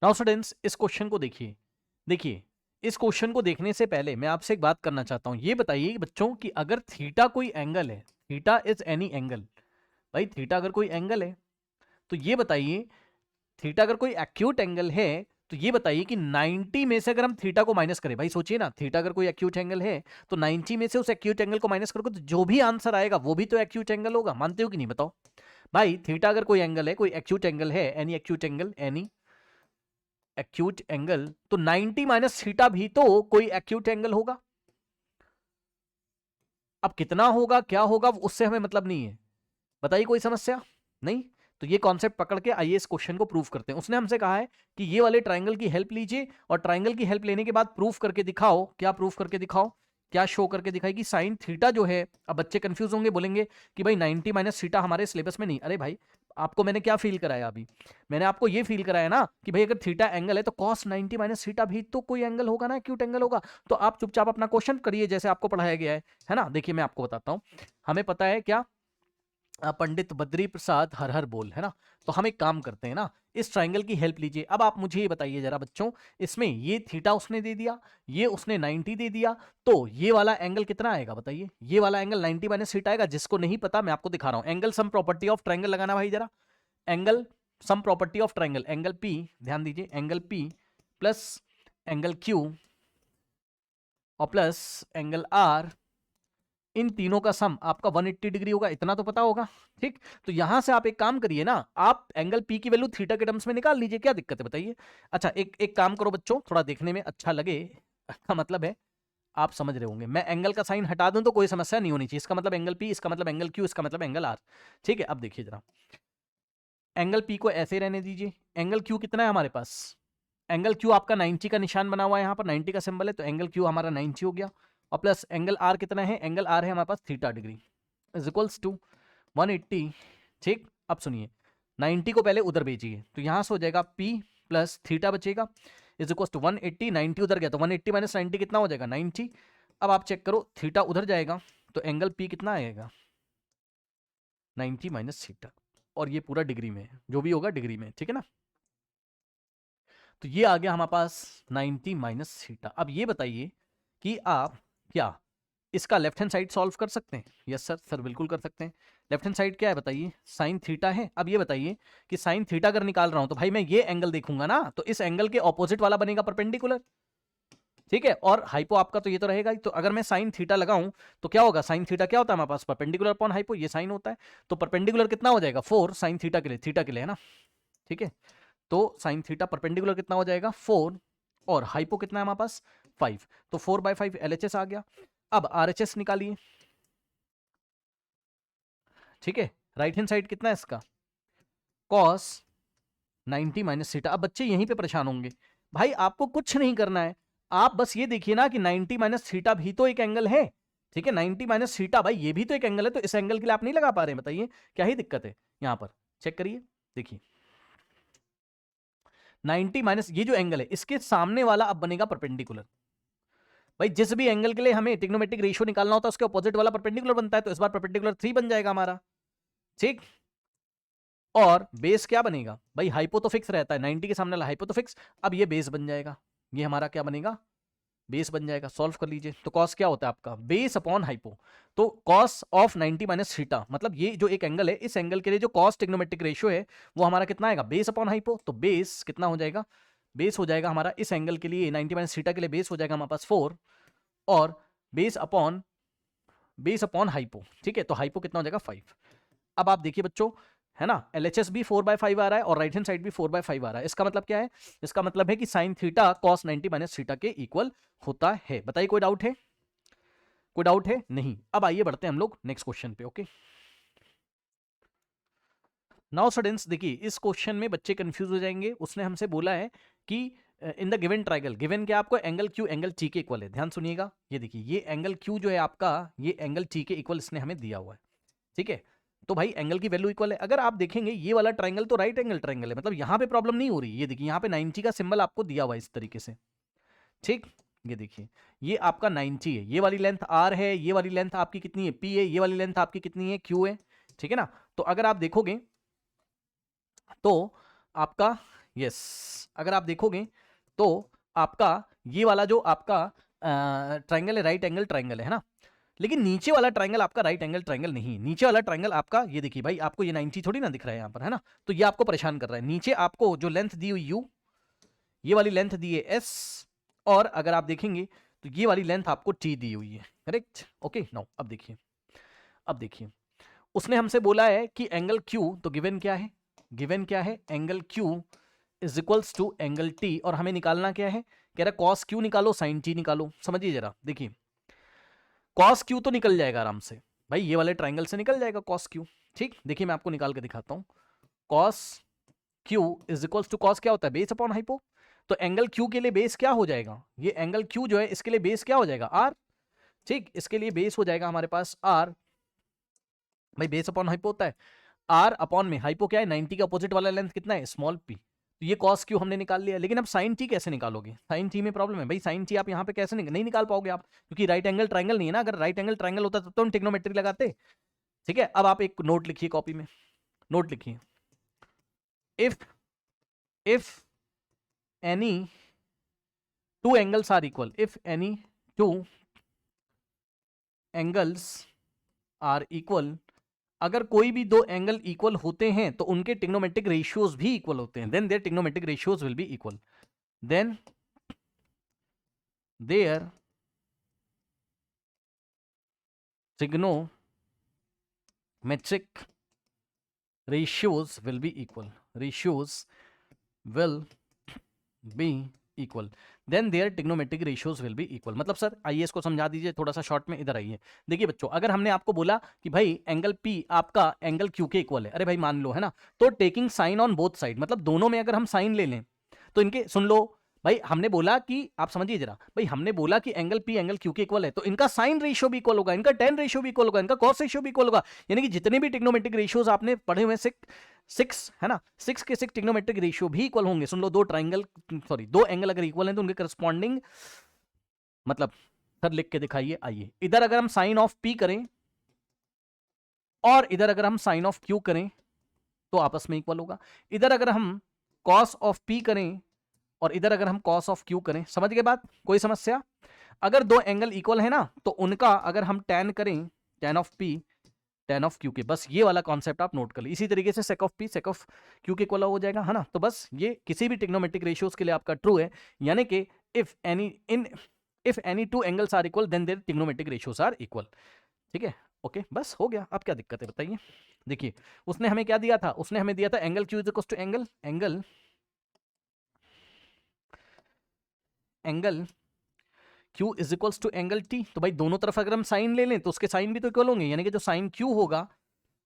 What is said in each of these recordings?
Now students इस question को देखिए। देखिए इस क्वेश्चन को देखने से पहले मैं आपसे एक बात करना चाहता हूं। ये बताइए बच्चों कि अगर थीटा कोई एंगल है, थीटा इज एनी एंगल, भाई थीटा अगर कोई एंगल है तो ये बताइए, थीटा अगर कोई एक्यूट एंगल है तो ये बताइए कि 90 में से अगर हम थीटा को माइनस करें, भाई सोचिए ना, थीटा अगर कोई एक्यूट एंगल है तो 90 में से उस एक्यूट एंगल को माइनस करोगे तो जो भी आंसर आएगा वो भी तो एक्यूट एंगल होगा। मानते हो कि नहीं बताओ? भाई थीटा अगर कोई एंगल है, कोई एक्यूट एंगल है, any acute angle, any acute angle, तो 90 माइनस थीटा भी तो कोई एक्यूट एंगल होगा। अब कितना होगा क्या होगा उससे हमें मतलब नहीं है। बताइए कोई समस्या नहीं? तो ये कॉन्सेप्ट पकड़ के आइए इस क्वेश्चन को प्रूव करते हैं। उसने हमसे कहा है कि ये वाले ट्राइंगल की हेल्प लीजिए और ट्राइंगल की हेल्प लेने के बाद प्रूफ करके दिखाओ। क्या प्रूफ करके दिखाओ? क्या शो करके दिखाई कि साइन थीटा जो है, अब बच्चे कंफ्यूज होंगे, बोलेंगे कि भाई 90 माइनस थीटा हमारे सिलेबस में नहीं। अरे भाई आपको मैंने क्या फील कराया अभी? मैंने आपको ये फील कराया ना कि भाई अगर थीटा एंगल है तो कॉस 90 माइनस थीटा भी तो कोई एंगल होगा ना, एक्यूट एंगल होगा। तो आप चुपचाप अपना क्वेश्चन करिए जैसे आपको पढ़ाया गया है ना। देखिए मैं आपको बताता हूं, हमें पता है क्या, पंडित बद्री प्रसाद हर हर बोल, है ना। तो हम एक काम करते हैं ना, इस ट्राइंगल की हेल्प लीजिए। अब आप मुझे ये बताइए जरा बच्चों, इसमें ये थीटा उसने दे दिया, ये उसने 90 दे दिया, तो ये वाला एंगल कितना आएगा बताइए? ये वाला एंगल 90 माइनस थीटा आएगा। जिसको नहीं पता मैं आपको दिखा रहा हूं, angle sum property of triangle लगाना भाई जरा। Angle sum property of triangle, angle P, ध्यान दीजिए, angle P plus angle Q और प्लस एंगल आर, इन तीनों का सम आपका 180 डिग्री होगा। इतना तो पता होगा, ठीक। तो यहां से आप एक काम करिए ना, आप एंगल पी की वैल्यू थीटा के टर्म्स में निकाल लीजिए। क्या दिक्कत है बताइए? अच्छा एक काम करो बच्चों, थोड़ा देखने में अच्छा लगे का मतलब है आप समझ रहे होंगे, मैं एंगल का साइन हटा दूं तो कोई समस्या नहीं होनी चाहिए। इसका मतलब एंगल पी, इसका मतलब एंगल क्यू, इसका मतलब एंगल आर, ठीक है। अब देखिए जरा, एंगल पी को ऐसे रहने दीजिए। एंगल क्यू कितना है हमारे पास? एंगल क्यू आपका 90 का निशान बना हुआ है, यहां पर 90 का सिंबल है, तो एंगल क्यू हमारा 90 हो गया। और प्लस एंगल आर कितना है? एंगल आर है हमारे पास theta degree, is equals to 180। ठीक, अब सुनिए, 90 को पहले उधर भेजिए तो यहां से हो जाएगा P प्लस थीटा बचेगा, इज इक्वल्स टू 180। 90 उधर गया तो 180 माइनस 90 कितना हो जाएगा? 90। अब आप चेक करो, थीटा उधर जाएगा तो एंगल P कितना आएगा? 90 माइनस थीटा, और ये पूरा डिग्री में है, जो भी होगा डिग्री में, ठीक है ना। तो ये आ गया हमारे पास 90 माइनस थीटा। अब ये बताइए कि आप क्या इसका लेफ्ट हैंड साइड सॉल्व कर सकते हैं? यस सर, सर बिल्कुल कर सकते हैं। लेफ्ट हैंड साइड क्या है बताइए? साइन थीटा है। अब ये बताइए कि साइन थीटा अगर निकाल रहा हूं तो भाई मैं ये एंगल देखूंगा ना, तो इस एंगल के ऑपोजिट वाला बनेगा परपेंडिकुलर, ठीक है। और हाइपो आपका तो ये तो रहेगा ही। तो अगर मैं साइन थीटा लगाऊं तो क्या होगा? साइन थीटा क्या होता है हमारे पास? परपेंडिकुलर अपॉन हाइपो, ये साइन होता है। तो परपेंडिकुलर कितना हो जाएगा? 4 साइन थीटा के लिए, थीटा के लिए, है ना, ठीक है। तो साइन थीटा परपेंडिकुलर कितना हो जाएगा? 4, और हाइपो कितना है हमारे पास? 5। तो 4/5 LHS आ गया। अब RHS निकालिए, ठीक है। राइट हैंड साइड कितना है इसका? Cos 90 minus theta. अब बच्चे यहीं पे परेशान होंगे, भाई आपको कुछ नहीं करना है, आप बस ये देखिए ना कि 90 माइनस थीटा भी तो एक एंगल है, ठीक है। 90 माइनस थीटा, भाई ये भी तो एक एंगल है, तो इस एंगल के लिए आप नहीं लगा पा रहे हैं, बताइए क्या ही दिक्कत है? यहां पर चेक करिए, देखिए 90 माइनस ये जो एंगल है इसके सामने वाला अब बनेगा परपेंडिकुलर। भाई जिस भी एंगल के लिए हमें ट्रिग्नोमेट्रिक रेशियो निकालना होता है उसके अपोजिट वाला परपेंडिकुलर बनता है, तो इस बार परपेंडिकुलर 3 बन जाएगा हमारा, ठीक। और बेस क्या बनेगा भाई? हाइपो तो फिक्स रहता है, 90 के सामने वाला हाइपो तो फिक्स, अब ये बेस बन जाएगा, ये हमारा क्या बनेगा? बेस बन जाएगा। सॉल्व कर लीजिए, तो कॉस क्या होता है आपका? Base upon hypo. तो कॉस ऑफ 90 माइनस थीटा, मतलब ये जो एक एंगल है, इस एंगल के लिए जो कॉस ट्रिग्नोमेट्रिक रेशियो है वो हमारा कितना आएगा? Base upon hypo. तो बेस कितना हो जाएगा? बेस हो जाएगा हमारा इस एंगल के लिए 90 माइनस थीटा के लिए बेस हो जाएगा हमारे पास 4, और बेस अपॉन हाइपो, ठीक है। तो हाइपो कितना हो जाएगा? 5। अब आप देखिए बच्चों, है ना, LHS भी 4/5 आ रहा है और राइट हैंड साइड भी 4/5 आ रहा है। इसका मतलब क्या है? इसका मतलब है कि sine theta cos 90 minus theta के इक्वल होता है। बताइए कोई डाउट है? कोई डाउट है? नहीं। अब आइए बढ़ते हैं हम लोग नेक्स्ट क्वेश्चन पे। ओके, नाउ स्टूडेंट्स देखिए, इस क्वेश्चन में बच्चे कंफ्यूज हो जाएंगे। उसने हमसे बोला है कि इन द गिवन ट्राइंगल, गिवन क्या आपको? एंगल क्यू एंगल टी के इक्वल है। ध्यान सुनिएगा, ये देखिए, ये एंगल क्यू जो है आपका, ये एंगल टी के इक्वल इसने हमें दिया हुआ है, ठीक है। तो भाई एंगल की वैल्यू इक्वल है। अगर आप देखेंगे ये वाला ट्राइंगल तो राइट एंगल ट्राइंगल है, मतलब यहां पे प्रॉब्लम नहीं हो रही। ये देखिए, यहां पे 90 का सिंबल आपको दिया हुआ है इस तरीके से, ठीक। ये देखिए, ये आपका 90 है, ये वाली लेंथ R है, ये वाली लेंथ आपकी कितनी है? P है, ये वाली लेंथ आपकी कितनी है? Q है, ठीक है ना। तो अगर आप देखोगे तो आपका यस, अगर आप देखोगे तो आपका ये वाला जो आपका ट्राइंगल है, राइट एंगल ट्राइंगल है ना, लेकिन नीचे वाला ट्राइंगल आपका राइट एंगल ट्राइंगल नहीं है। नीचे वाला ट्राइंगल आपका ये देखिए भाई, आपको ये 90 थोड़ी ना दिख रहा है यहाँ पर, है ना, तो ये आपको परेशान कर रहा है। नीचे आपको जो लेंथ दी हुई यू, ये वाली लेंथ दी है एस, और अगर आप देखेंगे तो ये वाली लेंथ आपको टी दी हुई है, करेक्ट। ओके, नाउ अब देखिए, अब देखिए उसने हमसे बोला है कि एंगल क्यू, तो गिवन क्या है, गिवन क्या है, angle Q is equals to angle T, और हमें निकालना क्या है, कह रहा कॉस क्यू निकालो साइन टी निकालो। समझिए जरा, देखिए कॉस क्यू तो निकल जाएगा आराम से भाई, ये वाले ट्राइंगल से निकल जाएगा कॉस क्यू। ठीक, देखिए मैं आपको निकाल के दिखाता हूं। Cos Q is equals to, cos क्या होता है, बेस अपॉन हाइपो, तो एंगल क्यू के लिए बेस क्या हो जाएगा, ये एंगल क्यू जो है इसके लिए बेस क्या हो जाएगा, आर। ठीक, इसके लिए बेस हो जाएगा हमारे पास आर, भाई बेस अपॉन हाइपो होता है, आर अपॉन में हाइपो क्या है, 90 के अपोजिट वाला लेंथ कितना है, स्मॉल पी। तो ये कॉस क्यू हमने निकाल लिया, लेकिन अब साइन टी कैसे निकालोगे, साइन टी में प्रॉब्लम है भाई, साइन टी आप यहाँ पे कैसे नहीं निकाल पाओगे आप, क्योंकि राइट एंगल ट्राइंगल नहीं है ना, अगर राइट एंगल ट्राइंगल होता तो हम ट्रिग्नोमेट्री लगाते। ठीक है, अब आप एक नोट लिखिए कॉपी में, नोट लिखिए, if any two angles are equal, if any two angles are equal, अगर कोई भी दो एंगल इक्वल होते हैं तो उनके ट्रिग्नोमेट्रिक रेशियोज भी इक्वल होते हैं, then their trigonometric ratios will be equal, then their trigonometric ratios will be equal, ratios will be equal, then their trigonometric ratios will be equal। मतलब सर आइए इसको समझा दीजिए थोड़ा सा शॉर्ट में, इधर आइए। देखिए बच्चों, अगर हमने आपको बोला कि भाई एंगल P आपका एंगल Q के इक्वल है, अरे भाई मान लो, है ना, तो taking sine on both side, मतलब दोनों में अगर हम साइन ले लें तो इनके, सुन लो भाई, हमने बोला कि आप समझिए जरा भाई, हमने बोला कि एंगल P एंगल Q के इक्वल है, तो इनका साइन रेशियो भी इक्वल होगा, इनका टेन रेशियो भी इक्वल होगा, इनका कॉस रेशियो भी इक्वल होगा, यानी कि जितने भी ट्रिग्नोमेट्रिक रेशियोज आपने पढ़े हुए सिक्स है ना, सिक्स के सिक्स ट्रिग्नोमेट्रिक रेशियो भी इक्वल होंगे। सुन लो, दो ट्राइंगल, सॉरी दो एंगल अगर इक्वल हैं तो उनके करस्पॉन्डिंग, मतलब सर लिख के दिखाइए, आइए इधर अगर हम साइन ऑफ P करें और इधर अगर हम साइन ऑफ Q करें तो आपस में इक्वल होगा, इधर अगर हम कॉस ऑफ P करें और इधर अगर हम कॉस ऑफ Q करें, समझ गए बात, कोई समस्या। अगर दो एंगल इक्वल है ना तो उनका अगर हम tan करें, tan of P tan of Q के, बस ये वाला कॉन्सेप्ट आप नोट कर लीजिए। इसी तरीके से sec of P sec of Q के इक्वल हो जाएगा, है ना। तो बस ये किसी भी ट्रिग्नोमेट्रिक रेशियोज के लिए आपका ट्रू है, यानी कि if any two angles are equal then their trigonometric ratios are equal. ठीक है, ओके, बस हो गया। अब क्या दिक्कत है बताइए। देखिए उसने हमें क्या दिया था, उसने हमें दिया था angle Q is equal to angle Q is equals to angle T। तो भाई दोनों तरफ अगर हम साइन ले लें तो उसके साइन भी तो इक्वल होंगे, यानी कि जो साइन Q होगा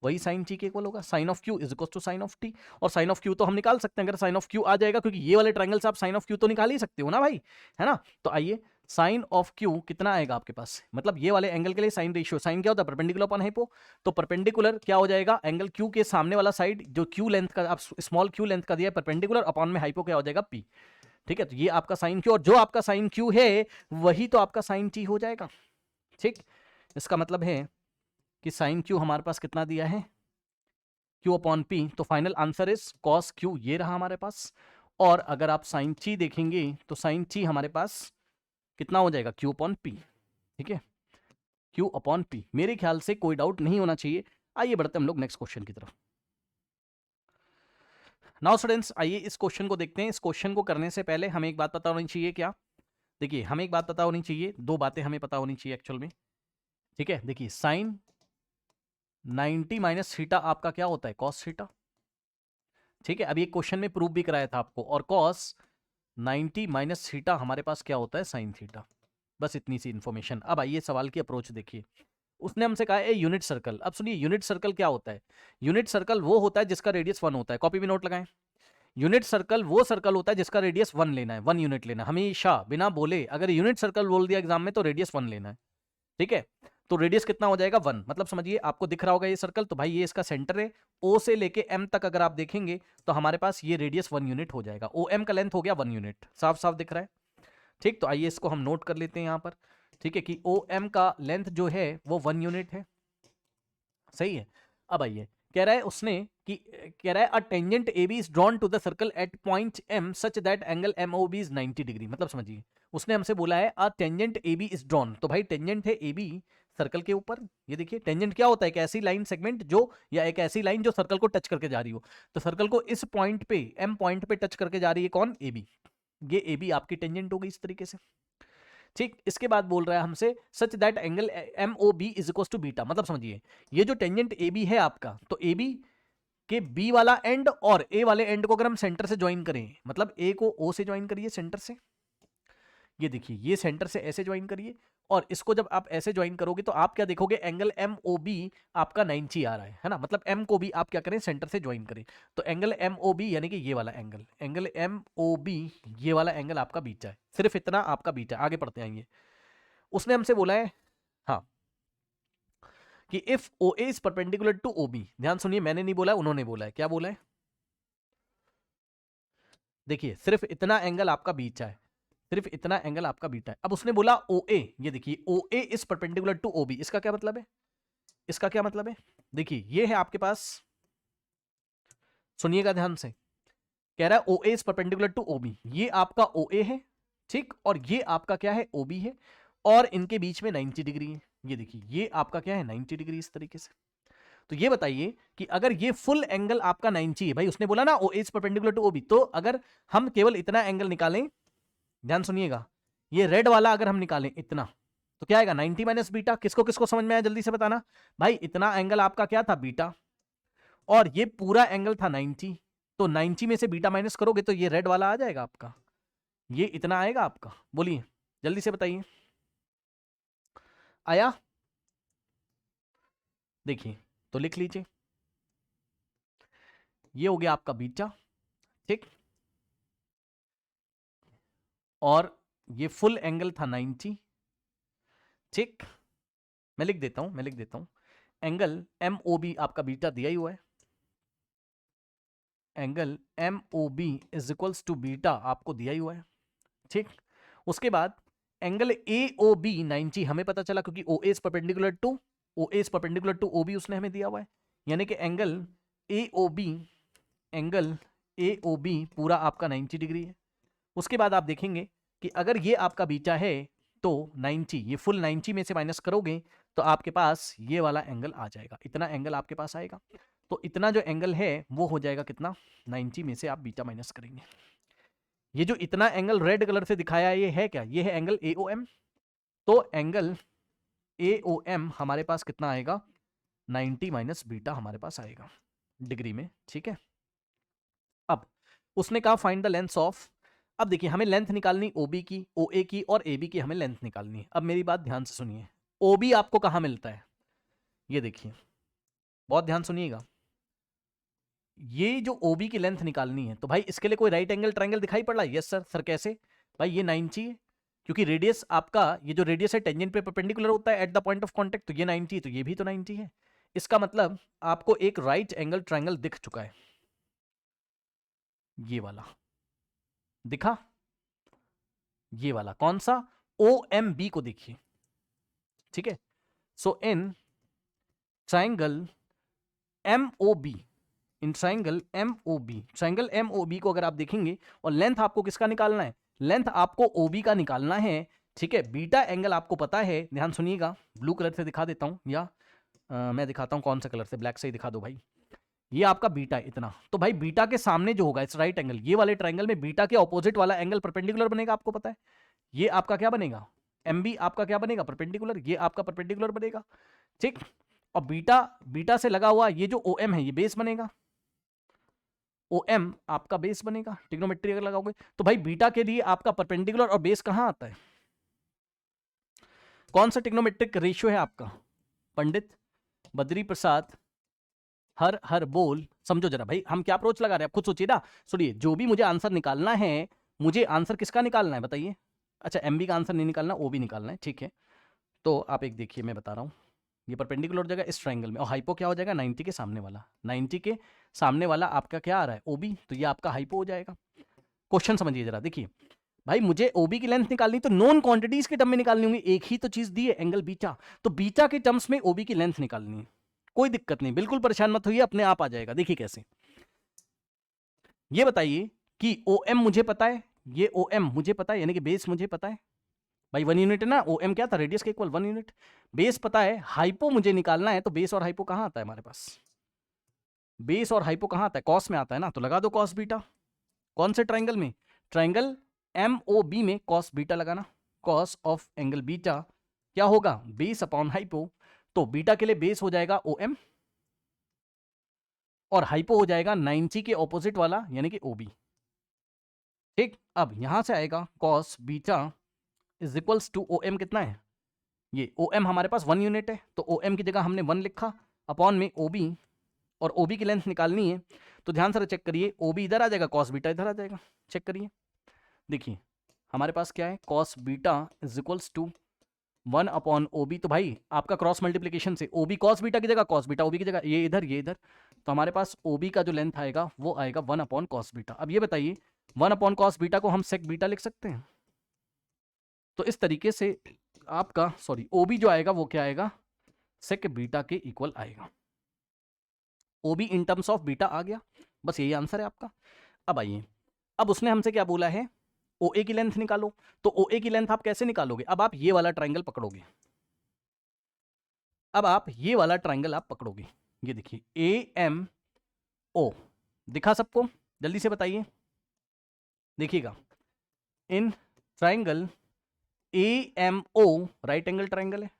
वही साइन T के इक्वल होगा। Sine of Q is equal to sine of T, और साइन ऑफ Q तो हम निकाल सकते हैं अगर साइन ऑफ Q आ जाएगा, क्योंकि ये वाले ट्रायंगल से आप साइन ऑफ Q तो निकाल ही सकते हो ना भाई, है ना। तो आइए साइन ऑफ Q कितना आएगा आपके पास, मतलब ये वाले एंगल के लिए साइन रेशियो, साइन क्या होता है, परपेंडिकुलर अपॉन हाइपो, तो परपेंडिकुलर क्या हो जाएगा, एंगल Q के सामने वाला साइड जो Q लेंथ का, आप स्मॉल Q लेंथ का दिया है, परपेंडिकुलर अपॉन में हाइपो क्या हो जाएगा P। ठीक है, तो ये आपका साइन Q, और जो आपका साइन Q है वही तो आपका साइन T हो जाएगा। ठीक, इसका मतलब है कि साइन Q हमारे पास कितना दिया है, Q अपॉन P, तो final answer is cos Q, ये रहा हमारे पास। और अगर आप साइन T देखेंगे तो साइन T हमारे पास कितना हो जाएगा, Q अपॉन P। ठीक है, Q अपॉन P, मेरे ख्याल से कोई डाउट नहीं होना चाहिए। आइए बढ़ते हम लोग नेक्स्ट क्वेश्चन की तरफ। नाउ स्टूडेंट्स, आइए इस क्वेश्चन को देखते हैं। इस क्वेश्चन को करने से पहले हमें एक बात पता होनी चाहिए, क्या, देखिए हमें एक बात पता होनी चाहिए, दो बातें हमें पता होनी चाहिए एक्चुअल में। ठीक है, देखिए साइन 90 माइनस थीटा आपका क्या होता है, कॉस थीटा। ठीक है, अभी एक क्वेश्चन में प्रूव भी कराया था आपको, और कॉस 90 माइनस थीटा हमारे पास क्या होता है, साइन थीटा। बस इतनी सी इंफॉर्मेशन। अब आइए सवाल की अप्रोच देखिए। उसने हमसे कहा है यूनिट सर्कल। अब सुनिए, यूनिट सर्कल क्या होता है, यूनिट सर्कल वो होता है जिसका रेडियस 1 होता है, कॉपी में नोट लगाएं। यूनिट सर्कल वो सर्कल होता है जिसका रेडियस 1 लेना है, 1 यूनिट लेना है हमेशा, बिना बोले अगर यूनिट सर्कल बोल दिया एग्जाम में तो रेडियस 1 लेना है। ठीक है, तो रेडियस कितना हो जाएगा, 1, मतलब समझिए आपको दिख रहा होगा ये सर्कल, तो भाई ये इसका सेंटर है, O से लेके M तक अगर आप देखेंगे तो हमारे पास ये रेडियस 1 यूनिट हो जाएगा। OM का लेंथ हो गया 1 यूनिट, साफ साफ दिख रहा है। ठीक, तो आइए इसको हम नोट कर लेते हैं यहां पर। ठीक है, कि OM का लेंथ जो है वो 1 यूनिट है, सही है। अब आइए कह रहा है उसने कि कह रहा है a tangent A B is drawn to the circle at point M such that angle M O B is 90 degree. मतलब समझिए, उसने हमसे बोला है a tangent A B is drawn, तो भाई टेंजेंट है ए बी सर्कल के ऊपर। ये देखिए टेंजेंट क्या होता है, एक ऐसी लाइन सेगमेंट जो, या एक ऐसी लाइन जो सर्कल को टच करके जा रही हो। तो सर्कल को इस पॉइंट पे, एम पॉइंट पे टच करके जा रही है कौन, ए बी। ये ए बी आपकी टेंजेंट हो गई इस तरीके से। ठीक, इसके बाद बोल रहा है हमसे such that angle M O B is equal to beta. मतलब समझिए, ये जो टेंजेंट ए बी है आपका, तो ए बी के बी वाला एंड और ए वाले एंड को अगर हम सेंटर से ज्वाइन करें, मतलब ए को ओ से ज्वाइन करिए सेंटर से, ये देखिए ये सेंटर से ऐसे ज्वाइन करिए, और इसको जब आप ऐसे ज्वाइन करोगे तो आप क्या देखोगे, एंगल एम ओ बी आपका 90 आ रहा है ना। मतलब एम को भी आप क्या करें, सेंटर से ज्वाइन करें, तो एंगल एम ओ बी यानी कि ये वाला angle, angle M O B ये वाला एंगल आपका बीटा है। सिर्फ इतना आपका बीटा है। आगे पढ़ते आएंगे। उसने हमसे बोला है हाँ कि if O A is perpendicular to O B, ध्यान सुनिए, मैंने नहीं बोला, उन्होंने बोला है। क्या बोला है, देखिए सिर्फ इतना एंगल आपका बीटा है, सिर्फ इतना एंगल आपका बीटा है। अब उसने बोला ओ ए, ये देखिए O A is perpendicular to O B, इसका क्या मतलब है, इसका क्या मतलब है, देखिए ये है आपके पास, सुनिएगा ध्यान से, कह रहा है O A is perpendicular to O B, ये आपका ओ ए है, ठीक, और ये आपका क्या है, ओ बी है, और इनके बीच में 90 डिग्री है। ये देखिए ये आपका क्या है, 90 डिग्री इस तरीके से। तो ये बताइए कि अगर ये फुल एंगल आपका 90 है, भाई उसने बोला ना O A is perpendicular to O B, तो अगर हम केवल इतना एंगल निकालें, ध्यान सुनिएगा, ये रेड वाला अगर हम निकालें इतना, तो क्या आएगा, 90 माइनस बीटा। किसको किसको समझ में आया जल्दी से बताना। भाई इतना एंगल आपका क्या था, बीटा, और ये पूरा एंगल था 90, तो 90 में से बीटा माइनस करोगे तो ये रेड वाला आ जाएगा आपका, ये इतना आएगा आपका। बोलिए जल्दी से बताइए, आया, देखिए तो लिख लीजिए, ये हो गया आपका बीटा, ठीक, और ये फुल एंगल था 90, ठीक, मैं लिख देता हूं, मैं लिख देता हूं, एंगल एम ओ बी आपका बीटा दिया ही हुआ है, angle M O B is equals to beta आपको दिया ही हुआ है, ठीक। उसके बाद एंगल ए ओ बी 90 हमें पता चला, क्योंकि O A is perpendicular to, O A is perpendicular to O B उसने हमें दिया हुआ है, यानी कि angle A O B, angle A O B पूरा आपका 90 डिग्री है। उसके बाद आप देखेंगे कि अगर ये आपका बीटा है तो 90, ये फुल 90 में से माइनस करोगे तो आपके पास ये वाला एंगल आ जाएगा, इतना एंगल आपके पास आएगा। तो इतना जो एंगल है वो हो जाएगा कितना, 90 में से आप बीटा माइनस करेंगे। ये जो इतना एंगल रेड कलर से दिखाया है, ये है क्या, ये है एंगल ए ओ एम। तो एंगल ए ओ एम हमारे पास कितना आएगा, 90 माइनस बीटा हमारे पास आएगा डिग्री में, ठीक है। अब उसने कहा फाइंड द लेंथ ऑफ, अब देखिए हमें लेंथ निकालनी ओबी की, ओए की और एबी की हमें लेंथ निकालनी है। अब मेरी बात ध्यान से सुनिए, ओबी आपको कहां मिलता है, ये देखिए बहुत ध्यान सुनिएगा, ये जो ओबी की लेंथ निकालनी है, तो भाई इसके लिए कोई राइट एंगल ट्रायंगल दिखाई पड़ रहा है, यस सर। सर कैसे, भाई ये 90 है, क्योंकि रेडियस आपका, ये जो रेडियस है टेंजेंट पे परपेंडिकुलर होता है at the point of contact, तो ये 90 है, तो ये भी तो 90 है। इसका मतलब आपको एक राइट एंगल ट्रायंगल दिख चुका है, ये वाला दिखा, ये वाला कौन सा, ओ एम बी को देखिए, ठीक है। So in triangle M O B, in triangle M O B, triangle M O B को अगर आप देखेंगे, और लेंथ आपको किसका निकालना है, लेंथ आपको ओ बी का निकालना है, ठीक है। बीटा एंगल आपको पता है, ध्यान सुनिएगा, ब्लू कलर से दिखा देता हूं, या मैं दिखाता हूं कौन सा कलर से, ब्लैक से ही दिखा दो भाई। ये आपका बीटा है इतना, तो भाई बीटा के सामने जो होगा इस राइट एंगल, ये वाले ट्रायंगल में बीटा के ऑपोजिट वाला एंगल परपेंडिकुलर बनेगा, आपको पता है। ये आपका क्या बनेगा, एम बी आपका क्या बनेगा, परपेंडिकुलर, ये आपका परपेंडिकुलर बनेगा, ठीक। और बीटा, बीटा से लगा हुआ ये जो ओ एम है, ये बेस बनेगा, ओ एम आपका बेस बनेगा, ट्रिग्नोमेट्री अगर लगाओगे तो भाई बीटा के लिए आपका परपेंडिकुलर और बेस कहां आता है, कौन सा ट्रिग्नोमेट्रिक रेशियो है आपका, पंडित बद्री प्रसाद हर हर बोल, समझो जरा भाई हम क्या अप्रोच लगा रहे हैं, आप खुद सोचिए ना। सुनिए, जो भी मुझे आंसर निकालना है, मुझे आंसर किसका निकालना है बताइए, अच्छा एम बी का आंसर नहीं निकालना, ओ बी निकालना है, ठीक है। तो आप एक देखिए, मैं बता रहा हूं, ये परपेंडिकुलर हो जाएगा इस ट्रायंगल में, और हाइपो क्या हो जाएगा, 90 के सामने वाला, 90 के सामने वाला आपका क्या आ रहा है, ओबी, तो ये आपका हाइपो हो जाएगा। क्वेश्चन समझिए जरा, देखिए भाई मुझे ओबी की लेंथ निकालनी, तो नॉन क्वांटिटीज के टर्म में निकालनी होंगी, एक ही तो चीज दी है एंगल बीटा, तो बीटा के टर्म्स में ओबी की लेंथ निकालनी है, कोई दिक्कत नहीं, बिल्कुल परेशान मत होइए, अपने आप आ जाएगा। देखिए कैसे, ये बताइए कि OM मुझे पता है, ये OM मुझे पता है, यानी कि बेस मुझे पता है भाई, 1 यूनिट है ना, OM क्या था, रेडियस के इक्वल 1 यूनिट। बेस पता है, हाइपो मुझे निकालना है, तो बेस और हाइपो कहां आता है हमारे पास, बेस और हाइपो कहां आता है, कॉस में आता है ना, तो लगा दो कॉस बीटा। कौन से ट्राइंगल में, ट्राइंगल MOB में कॉस बीटा लगाना, कॉस ऑफ एंगल बीटा क्या होगा, बेस अपॉन हाइपो, तो बीटा के लिए बेस हो जाएगा OM और हाइपो हो जाएगा 90 के ऑपोजिट वाला यानी कि OB। ठीक, अब यहां से आएगा cos beta is equals to OM कितना है, ये OM हमारे पास 1 यूनिट है, तो OM की जगह हमने 1 लिखा, अपॉन में OB, और OB की लेंथ निकालनी है, तो ध्यान से चेक करिए, OB इधर आ जाएगा, कॉस बीटा इधर आ जाएगा, चेक करिए। देखिए हमारे पास क्या है, cos beta is equals to 1 upon OB, तो भाई आपका क्रॉस मल्टीप्लीकेशन से OB कॉस बीटा की जगह कॉस बीटा OB की जगह, ये इधर ये इधर, तो हमारे पास OB का जो लेंथ आएगा वो आएगा 1 अपॉन कॉस बीटा। अब ये बताइए 1 अपॉन कॉस बीटा को हम सेक बीटा लिख सकते हैं, तो इस तरीके से आपका सॉरी OB जो आएगा वो क्या आएगा, सेक बीटा के इक्वल आएगा। OB in terms of beta आ गया, बस यही आंसर है आपका। अब आइए, अब उसने हमसे क्या बोला है, OA की लेंथ निकालो, तो OA की लेंथ आप कैसे निकालोगे, अब आप ये वाला ट्राइंगल पकड़ोगे, अब आप ये वाला ट्राइंगल आप पकड़ोगे, ये देखिए AMO, दिखा सबको, जल्दी से बताइए, देखिएगा, in triangle AMO right angle triangle है,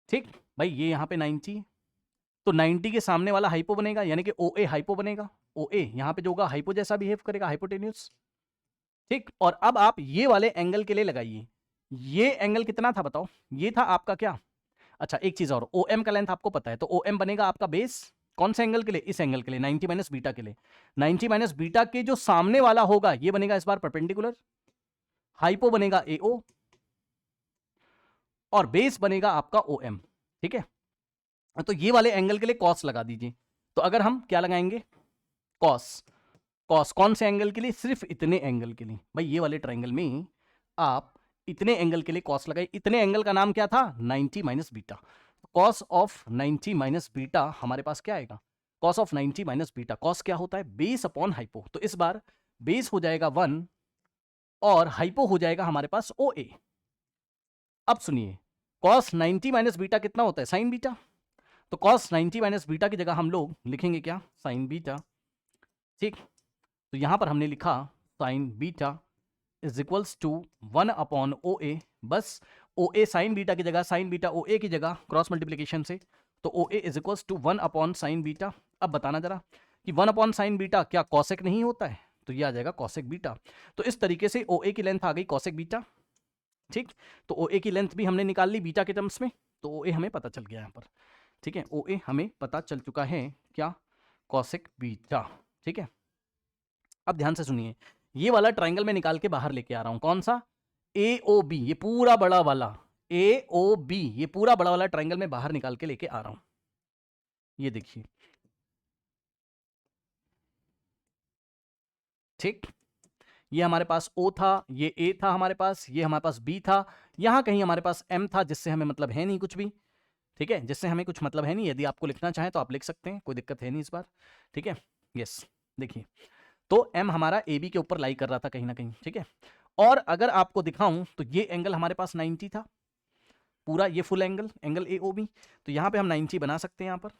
ठीक भाई, ये यहां पे 90, तो 90 के सामने वाला हाइपो बनेगा, यानी कि OA हाइपो बनेगा, OA यहां पे जो होगा हाइपो जैसा बिहेव करेगा, हाइपोटेन्यूस। ठीक, और अब आप ये वाले एंगल के लिए लगाइए, ये एंगल कितना था बताओ, ये था आपका क्या, अच्छा एक चीज और, OM का लेंथ आपको पता है, तो OM बनेगा आपका बेस, कौन से एंगल के लिए, इस एंगल के लिए, 90 माइनस बीटा के लिए, 90 माइनस बीटा के जो सामने वाला होगा ये बनेगा इस बार परपेंडिकुलर, हाइपो बनेगा AO और बेस बनेगा आपका OM। ठीक है, तो ये वाले एंगल के लिए कॉस लगा दीजिए, तो अगर हम क्या लगाएंगे, कॉस, कॉस कौन से एंगल के लिए, सिर्फ इतने एंगल के लिए, भाई ये वाले ट्राइंगल में आप इतने एंगल के लिए कॉस लगाए, इतने एंगल का नाम क्या था, 90 minus beta, cos of 90 minus beta हमारे पास क्या आएगा, cos of 90 minus beta, cos क्या होता है, बेस अपॉन हाइपो, तो इस बार बेस हो जाएगा 1 और हाइपो हो जाएगा हमारे पास OA। अब सुनिए, कॉस 90 माइनस बीटा कितना होता है, साइन बीटा, तो कॉस 90 माइनस बीटा की जगह हम लोग लिखेंगे क्या, साइन बीटा। ठीक, तो यहां पर हमने लिखा sine beta is equals to 1 upon OA, बस OA साइन बीटा की जगह, साइन बीटा OA की जगह क्रॉस मल्टीप्लिकेशन से, तो OA is equals to 1 upon sine beta. अब बताना जरा कि 1 अपॉन साइन बीटा क्या कॉसेक नहीं होता है, तो ये आ जाएगा कॉसेक बीटा, तो इस तरीके से OA की लेंथ आ गई कॉसेक बीटा। ठीक, तो OA की लेंथ भी हमने निकाल ली बीटा के टर्म्स में, तो OA हमें पता चल गया यहाँ पर। ठीक है, OA हमें पता चल चुका है क्या, कॉसेक बीटा। ठीक है, अब ध्यान से सुनिए, ये वाला ट्राइंगल मैं निकाल के बाहर लेके आ रहा हूं, कौन सा, AOB, ये पूरा बड़ा वाला AOB, ये पूरा बड़ा वाला ट्राइंगल मैं बाहर निकाल के लेके आ रहा हूं, ये देखिए। ठीक, ये हमारे पास O था, ये A था हमारे पास, ये हमारे पास B था, यहां कहीं हमारे पास M था, जिससे हमें मतलब है नहीं कुछ भी। ठीक है, जिससे हमें कुछ मतलब है नहीं, यदि आपको लिखना चाहे तो आप लिख सकते हैं, कोई दिक्कत है नहीं इस बार। ठीक है, यस, देखिए, तो M हमारा AB के ऊपर लाई कर रहा था कहीं ना कहीं। ठीक है, और अगर आपको दिखाऊं तो ये एंगल हमारे पास 90 था, पूरा ये फुल एंगल, एंगल AOB, तो यहां पे हम 90 बना सकते हैं, यहां पर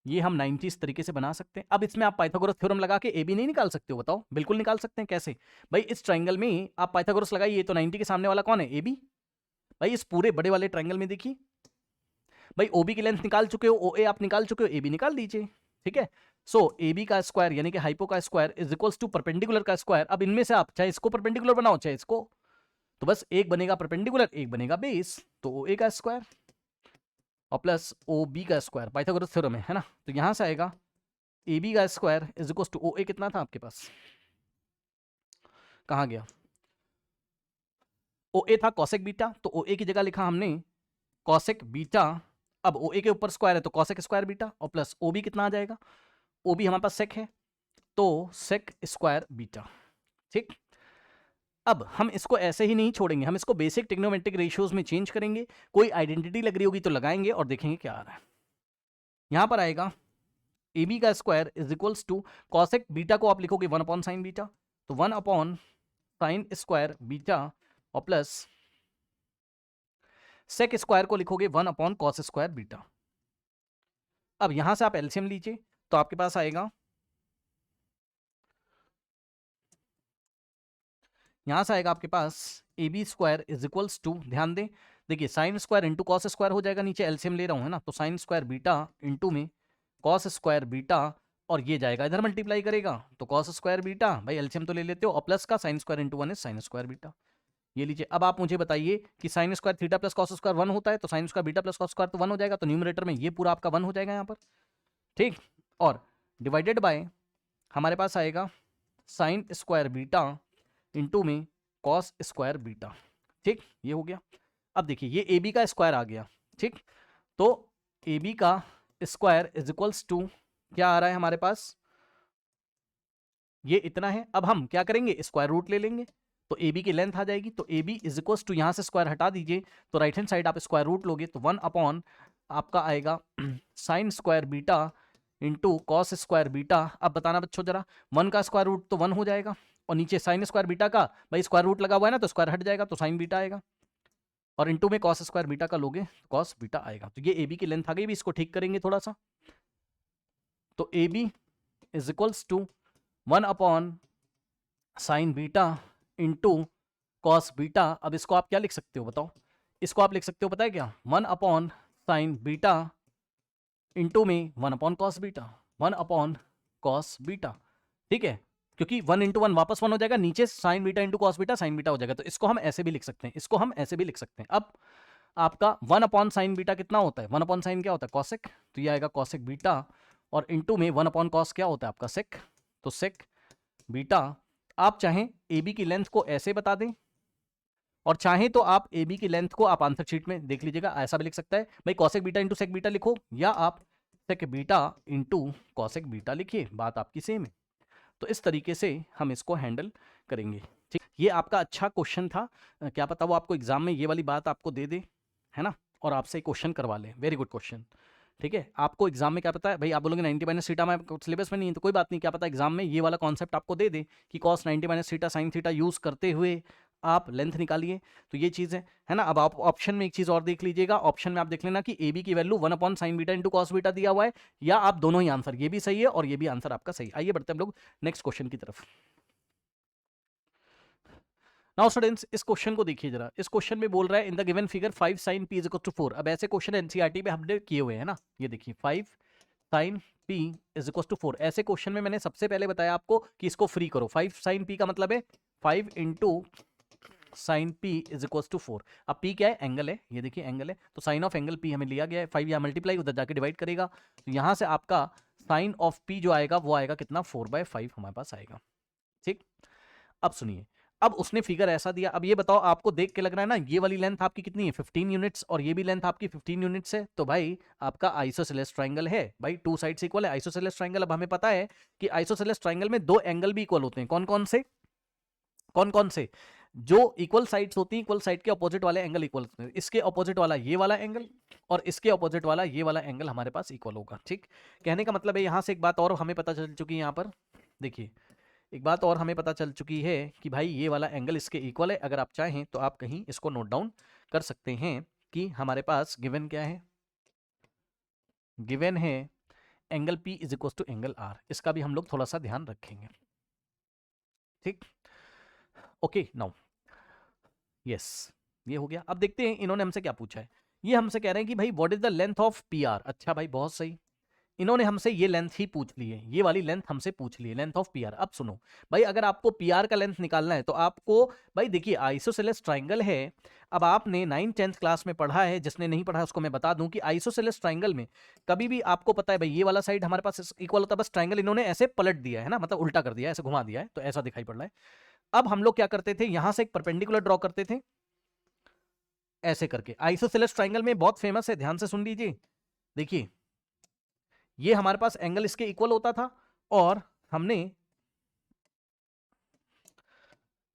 ये हम 90 इस तरीके से बना सकते हैं। अब इसमें आप पाइथागोरस थ्योरम लगा के AB नहीं निकाल सकते हो, बताओ, बिल्कुल निकाल सकते हैं, कैसे भाई, इस ट्राइंगल में आप पाइथागोरस लगाइए, तो 90 के सामने वाला कौन है, AB, भाई इस पूरे बड़े वाले ट्राइंगल में देखिए, भाई OB की लेंथ निकाल चुके हो, OA आप निकाल चुके हो, AB निकाल दीजिए। ठीक है, सो AB का स्क्वायर यानी कि हाइपो का square is equals to perpendicular का स्क्वायर। अब इनमें से आप चाहे इसको परपेंडिकुलर बनाओ चाहे इसको, तो बस एक बनेगा परपेंडिकुलर एक बनेगा बेस, तो OA का स्क्वायर और प्लस OB का स्क्वायर, पाइथागोरस थ्योरम है ना, तो यहां से आएगा AB का square is equals to OA, कितना था आपके पास, कहां गया, OA था कॉसेक बीटा, तो OA की जगह लिखा हमने कॉसेक बीटा, अब OA के ऊपर स्क्वायर है तो कॉसेक स्क्वायर बीटा, और प्लस OB कितना आ जाएगा, OB हमारे पास सेक है, तो सेक स्क्वायर बीटा। ठीक, अब हम इसको ऐसे ही नहीं छोड़ेंगे, हम इसको बेसिक ट्रिग्नोमेट्रिक रेशियोज में चेंज करेंगे। कोई आइडेंटिटी लग रही होगी तो लगाएंगे और देखेंगे क्या आ रहा है। यहां पर आएगा ए बी का square is equals to cosec beta को आप लिखोगे 1 अपॉन साइन बीटा, तो 1 अपॉन साइन स्क्वायर बीटा और प्लस सेक स्क्वायर को लिखोगे 1 अपॉन कॉस स्क्वायर बीटा। अब यहां से आप एलसीएम लीजिए तो आपके पास आएगा, यहां से आएगा आपके पास A B square is equals to, ध्यान दें, देखिए sine square into cos square हो जाएगा, नीचे एलसीएम ले रहा हूं है ना, तो साइन स्क्वायर बीटा इंटू में कॉस स्क्वायर बीटा, और ये जाएगा इधर मल्टीप्लाई करेगा तो कॉस स्क्वायर बीटा, भाई एलसीएम तो ले लेते हो, और प्लस का sign square into 1 is sine square beta. ये लीजिए। अब आप मुझे बताइए कि sine square theta plus cos square 1 होता है, तो sign square beta plus cos square तो 1 हो जाएगा, तो न्यूमरेटर में ये पूरा आपका 1 हो जाएगा यहाँ पर, ठीक। और डिवाइडेड बाय हमारे पास आएगा साइन स्क्वायर बीटा इंटू में कॉस स्क्वायर बीटा, ठीक, ये हो गया। अब देखिए ये ए बी का स्क्वायर आ गया, ठीक, तो ए बी का स्क्वायर इज इक्वल्स टू क्या आ रहा है हमारे पास, ये इतना है। अब हम क्या करेंगे, स्क्वायर रूट ले लेंगे, तो ए बी की लेंथ आ जाएगी, तो A B is equals to, यहां से स्क्वायर हटा दीजिए तो राइट हैंड साइड आप स्क्वायर रूट लोगे, तो 1 अपॉन आपका आएगा sine square beta into cos square beta. अब बताना बच्चों जरा, 1 का स्क्वायर रूट तो 1 हो जाएगा, और नीचे साइन स्क्वायर बीटा का, भाई स्क्वायर रूट लगा हुआ है ना तो स्क्वायर हट जाएगा तो साइन बीटा आएगा, और इंटू में कॉस स्क्वायर बीटा का लोगे कॉस बीटा आएगा। तो ये ए बी की लेंथ आ गई, भी इसको ठीक करेंगे थोड़ा सा, तो A B is equals to 1 upon sine beta into cos beta. अब इसको आप क्या लिख सकते हो बताओ, इसको आप लिख सकते हो पता है क्या, 1 अपॉन साइन बीटा इंटू में 1 upon cos beta, 1 upon cos beta, ठीक है, क्योंकि 1 इंटू 1 वापस 1 हो जाएगा, नीचे sign beta into cos beta sine beta हो जाएगा, तो इसको हम ऐसे भी लिख सकते हैं, इसको हम ऐसे भी लिख सकते हैं। अब आपका 1 अपॉन साइन बीटा कितना होता है, 1 अपॉन साइन क्या होता है, कॉसेक, तो ये आएगा कॉसेक बीटा, और इंटू में 1 अपॉन कॉस क्या होता है आपका सेक, तो सेक बीटा। आप चाहें ए बी की लेंथ को ऐसे बता दें, और चाहें तो आप ए बी की लेंथ को आप आंसर शीट में देख लीजिएगा, ऐसा भी लिख सकता है, भाई cosec beta into sec beta लिखो, या आप sec beta into cosec beta लिखिए, बात आपकी सेम है। तो इस तरीके से हम इसको हैंडल करेंगे, ठीक। ये आपका अच्छा क्वेश्चन था, क्या पता वो आपको एग्जाम में ये वाली बात आपको दे दे, है ना, और आपसे क्वेश्चन करवा ले, वेरी गुड क्वेश्चन, ठीक है। आपको एग्जाम में क्या पता है, भाई आप बोलोगे 90 माइनस थीटा में सिलेबस में नहीं है, तो कोई बात नहीं, क्या पता एग्जाम में ये वाला कॉन्सेप्ट आपको दे दे कि cos 90 minus theta sine theta use करते हुए आप लेंथ निकालिए, तो ये चीज़ है ना। अब आप ऑप्शन में एक चीज़ और देख लीजिएगा, ऑप्शन में आप देख लेना कि ए बी की value 1 upon sine beta into cos beta दिया हुआ है, या आप दोनों ही आंसर, ये भी सही है और ये भी आंसर आपका सही। आइए बढ़ते हैं हम लोग नेक्स्ट क्वेश्चन की तरफ। नाउ स्टूडेंट्स इस क्वेश्चन को देखिए जरा, इस क्वेश्चन में बोल रहा है in the given figure 5 sin p is equal to 4। अब ऐसे क्वेश्चन एनसीईआरटी में हमने किए हुए हैं ना, ये देखिए 5 sin p is equal to 4, ऐसे क्वेश्चन में मैंने सबसे पहले बताया आपको कि इसको फ्री करो। 5 sin p का मतलब है 5 into sine p is equal to 4। अब p क्या है, एंगल है, ये देखिए एंगल है, तो साइन ऑफ एंगल p हमें लिया गया है, 5 यहाँ मल्टीप्लाई उधर जाके डिवाइड करेगा, तो यहाँ से आपका साइन ऑफ p जो आएगा वो आएगा कितना, 4/5 हमारे पास आएगा, ठीक। अब सुनिए, अब उसने फिगर ऐसा दिया, अब ये बताओ आपको देख के लग रहा है ना ये वाली लेंथ आपकी कितनी है 15 यूनिट्स, और ये भी लेंथ आपकी 15 यूनिट्स है, तो भाई आपका आइसोसेलेस ट्रायंगल है, भाई टू साइड्स इक्वल है आइसोसेलेस ट्रायंगल। अब हमें पता है कि आइसोसेलेस ट्रायंगल में दो एंगल भी इक्वल होते हैं, कौन कौन से, जो इक्वल साइड्स होती हैं, इक्वल साइड के अपोजिट वाले एंगल इक्वल होते हैं, इसके अपोजिट वाला ये वाला एंगल और इसके अपोजिट वाला ये वाला एंगल हमारे पास इक्वल होगा, ठीक। कहने का मतलब है यहां से एक बात और हमें पता चल चुकी है, यहां पर देखिए एक बात और हमें पता चल चुकी है कि भाई ये वाला एंगल इसके इक्वल है। अगर आप चाहें तो आप कहीं इसको नोट डाउन कर सकते हैं कि हमारे पास गिवन क्या है, गिवन है angle P is equal to angle R, इसका भी हम लोग थोड़ा सा ध्यान रखेंगे, ठीक। ओके नाउ यस, ये हो गया। अब देखते हैं इन्होंने हमसे क्या पूछा है, ये हमसे कह रहे हैं कि भाई what is the length of PR। अच्छा भाई बहुत सही, इन्होंने हमसे ये लेंथ ही पूछ ली है, ये वाली लेंथ हमसे पूछ ली है, लेंथ ऑफ PR। अब सुनो भाई, अगर आपको PR का लेंथ निकालना है तो आपको भाई देखिए आइसोसेलेस ट्रायंगल है। अब आपने 9th 10th क्लास में पढ़ा है, जिसने नहीं पढ़ा उसको मैं बता दूं कि आइसोसेलेस ट्रायंगल में कभी भी आपको पता है भाई ये वाला साइड हमारे पास इक्वल होता है, बस ट्रायंगल इन्होंने ऐसे पलट दिया है ना, मतलब उल्टा कर दिया है, ऐसे घुमा दिया है, तो ऐसा दिखाई पड़ रहा है। अब हम लोग क्या करते थे, यहां से एक परपेंडिकुलर ड्रॉ करते थे ऐसे करके, आइसोसेलेस ट्रायंगल में बहुत फेमस है, ध्यान से सुन लीजिए। देखिए ये हमारे पास एंगल इसके इक्वल होता था, और हमने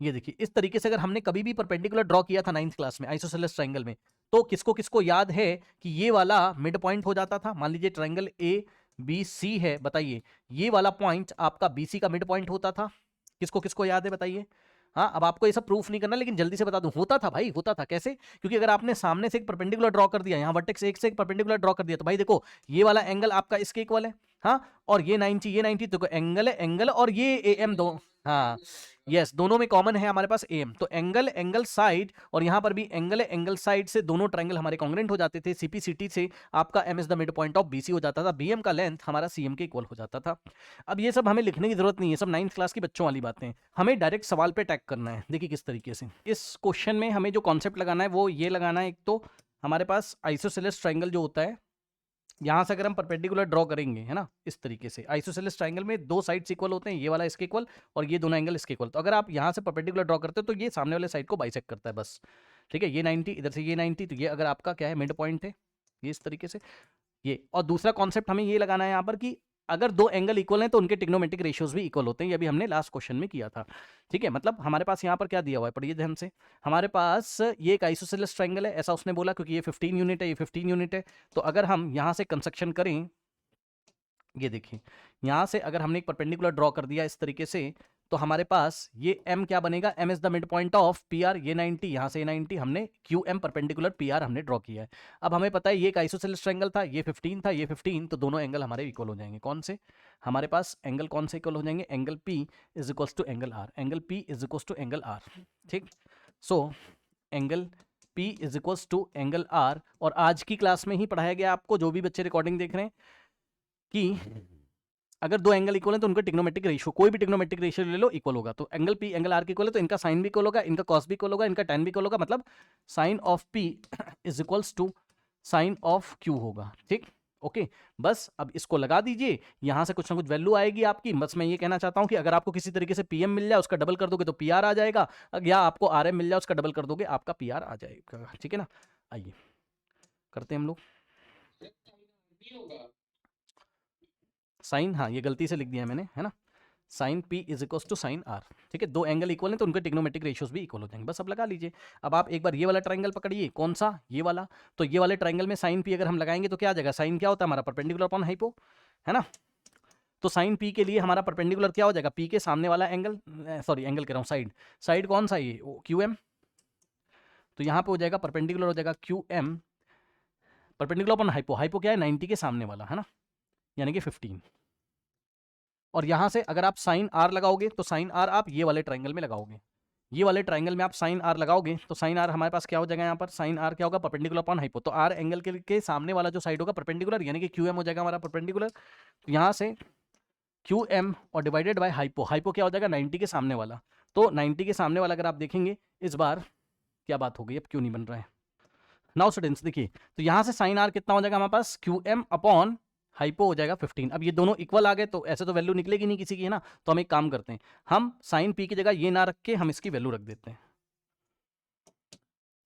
ये देखिए इस तरीके से अगर हमने कभी भी परपेंडिकुलर ड्रॉ किया था 9th क्लास में आइसोसेलेस ट्रायंगल में, तो किसको किसको याद है कि ये वाला मिड पॉइंट हो जाता था। मान लीजिए ट्रायंगल ए बी सी है, बताइए ये वाला पॉइंट आपका बीसी का मिड पॉइंट होता था। किसको किसको याद है बताइए। हाँ, अब आपको ये सब प्रूफ नहीं करना, लेकिन जल्दी से बता दूं, होता था भाई, होता था। कैसे? क्योंकि अगर आपने सामने से एक परपेंडिकुलर ड्रॉ कर दिया, यहाँ वर्टेक्स एक से एक परपेंडिकुलर ड्रॉ कर दिया, तो भाई देखो ये वाला एंगल आपका इसके इक्वल है, हाँ, और ये 90 तो एंगल है एंगल, और ये ए एम दो, हाँ यस, दोनों में कॉमन है हमारे पास एम, तो एंगल एंगल साइड, और यहां पर भी एंगल है एंगल साइड से दोनों ट्रायंगल हमारे कॉन्ग्रुएंट हो जाते थे। सीपीसीटी से आपका M is the mid point of BC हो जाता था, बीएम का लेंथ हमारा सीएम के इक्वल हो जाता था। अब ये सब हमें लिखने की जरूरत नहीं है, सब 9th क्लास की बच्चों वाली बातें हैं, हमें डायरेक्ट सवाल पे टैग करना है। देखिए किस तरीके से इस क्वेश्चन में हमें जो कॉन्सेप्ट लगाना है वो ये लगाना है। एक तो हमारे पास आइसोसेलेस ट्रायंगल जो होता है, यहां से अगर हम परपेंडिकुलर ड्रॉ करेंगे, है ना, इस तरीके से आइसोसेलेस ट्रायंगल में दो साइड्स इक्वल होते हैं, ये वाला इसके इक्वल और ये दोनों एंगल इसके इक्वल, तो अगर आप यहां से परपेंडिकुलर ड्रॉ करते हो तो ये सामने वाले साइड को बाइसेक्ट करता है बस, ठीक है। ये 90 इधर से ये 90, तो ये अगर आपका क्या है मिड पॉइंट है, ये इस तरीके से ये। और दूसरा कॉन्सेप्ट हमें ये लगाना है यहाँ पर कि अगर दो एंगल इक्वल हैं तो उनके ट्रिग्नोमेट्रिक रेशियोज भी इक्वल होते हैं, ये भी हमने लास्ट क्वेश्चन में किया था, ठीक है। मतलब हमारे पास यहाँ पर क्या दिया हुआ है, पढ़िए ध्यान से। हमारे पास ये एक आइसोसेलेस ट्रायंगल है, ऐसा उसने बोला, क्योंकि ये 15 यूनिट है, ये 15 यूनिट है। तो अगर हम यहाँ से कंस्ट्रक्शन करें, ये देखिए यहां से अगर हमने एक परपेंडिकुलर ड्रॉ कर दिया इस तरीके से, तो हमारे पास ये m क्या बनेगा, m is the mid point of P R, ये 90, यहां से 90, हमने Q M perpendicular P R हमने ड्रॉ किया है। अब हमें पता है ये एक आइसोसेलेस ट्रायंगल था, ये 15 था, ये 15, तो दोनों एंगल हमारे इक्वल हो जाएंगे। कौन से? हमारे पास एंगल कौन से इक्वल हो जाएंगे? Angle p is equals to angle r, angle p is equals to angle r, ठीक। So angle p is equals to angle r, और आज की क्लास में ही पढ़ाया गया आपको, जो भी बच्चे रिकॉर्डिंग देख रहे हैं, कि अगर दो एंगल इक्वल है तो उनका ट्रिग्नोमेट्रिक रेशियो, कोई भी ट्रिग्नोमेट्रिक रेशियो ले लो, इक्वल होगा। तो एंगल पी एंगल आर के इक्वल है तो इनका साइन भी इक्वल होगा, इनका कॉस भी इक्वल होगा, इनका टेन भी इक्वल होगा, मतलब sine of P is equals to sine of Q होगा, ठीक। ओके, बस अब इसको लगा दीजिए, यहां से कुछ ना कुछ वैल्यू आएगी आपकी। बस मैं ये कहना चाहता हूं कि अगर आपको किसी तरीके से पीएम मिल जाए, उसका डबल कर दोगे तो पीआर आ जाएगा, या आपको आरएम मिल जाए, उसका डबल कर दोगे, आपका पीआर आ जाएगा, ठीक है ना। आइए करते हैं हम लोग साइन, हाँ ये गलती से लिख दिया मैंने, है ना, sine P is equal to sine R, ठीक है। दो एंगल इक्वल हैं तो उनके ट्रिग्नोमेट्रिक रेशियोज भी इक्वल हो जाएंगे, बस अब लगा लीजिए। अब आप एक बार ये वाला ट्रायंगल पकड़िए, कौन सा, ये वाला। तो ये वाले ट्रायंगल में साइन पी अगर हम लगाएंगे तो क्या आ जाएगा, साइन क्या होता है हमारा, परपेंडिकुलर अपॉन हाइपो, है ना। तो साइन पी के लिए हमारा परपेंडिकुलर क्या हो जाएगा, पी के सामने वाला एंगल, सॉरी एंगल कह रहा हूँ, साइड, साइड कौन सा, ये क्यू एम, तो यहाँ पे हो जाएगा परपेंडिकुलर हो जाएगा Q M, perpendicular upon hypo, hypo क्या है 90 के सामने वाला, है ना, यानी कि 15। और यहां से अगर आप साइन आर लगाओगे तो साइन आर आप ये वाले ट्रायंगल में लगाओगे, ये वाले ट्रायंगल में आप साइन आर लगाओगे तो साइन आर हमारे पास क्या हो जाएगा, यहाँ पर साइन आर क्या होगा, परपेंडिकुलर अपॉन हाइपो, तो आर एंगल के सामने वाला जो साइड होगा परपेंडिकुलर, यानी कि क्यू एम हो जाएगा हमारा परपेंडिकुलर। तो यहाँ से क्यू एम और डिवाइडेड बाय हाइपो, हाइपो क्या हो जाएगा 90 के सामने वाला, तो 90 के सामने वाला अगर आप देखेंगे, इस बार क्या बात हो गई, अब क्यों नहीं बन रहा है, नाउ स्टूडेंट्स देखिए, तो यहाँ से साइन आर कितना हो जाएगा हमारे पास, क्यू एम अपॉन हाइपो हो जाएगा 15। अब ये दोनों इक्वल आ गए तो ऐसे तो वैल्यू निकलेगी नहीं किसी की, है ना, तो हम एक काम करते हैं, हम साइन पी की जगह ये ना रख के हम इसकी वैल्यू रख देते हैं,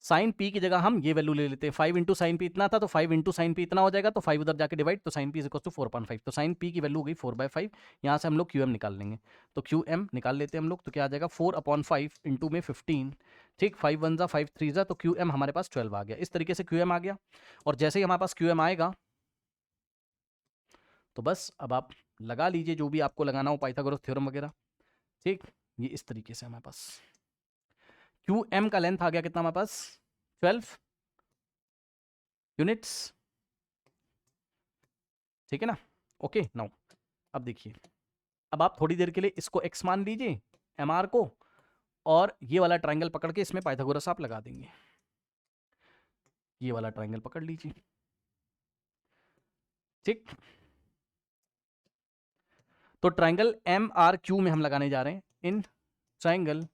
साइन पी की जगह हम ये वैल्यू ले लेते हैं, 5 इंटू साइन पी इतना था तो 5 इंटू साइन पी इतना हो जाएगा, तो 5 उधर जाके डिवाइड, तो sine P is equal to 4.5, तो साइन पी की वैल्यू हो गई 4/5। यहाँ से हम लोग क्यू एम निकाल लेंगे, तो क्यू एम निकाल लेते हैं हम लोग, तो क्या आ जाएगा 4/5 इंटू में 15, ठीक, 5 1 जा 5 3 जा, तो क्यू एम हमारे पास 12 आ गया। इस तरीके से क्यू एम आ गया, और जैसे ही हमारे पास क्यू एम आएगा तो बस अब आप लगा लीजिए जो भी आपको लगाना हो, पाइथागोरस थ्योरम वगैरह, ठीक। ये इस तरीके से हमारे पास क्यू एम का लेंथ आ गया कितना हमारे पास, 12 यूनिट्स, ठीक है ना। ओके नाउ अब देखिए, अब आप थोड़ी देर के लिए इसको एक्स मान लीजिए, एम आर को, और ये वाला ट्रायंगल पकड़ के इसमें पाइथागोरस आप लगा देंगे, ये वाला ट्रायंगल पकड़ लीजिए, ठीक। तो ट्रायंगल एम आर क्यू में हम लगाने जा रहे हैं, in triangle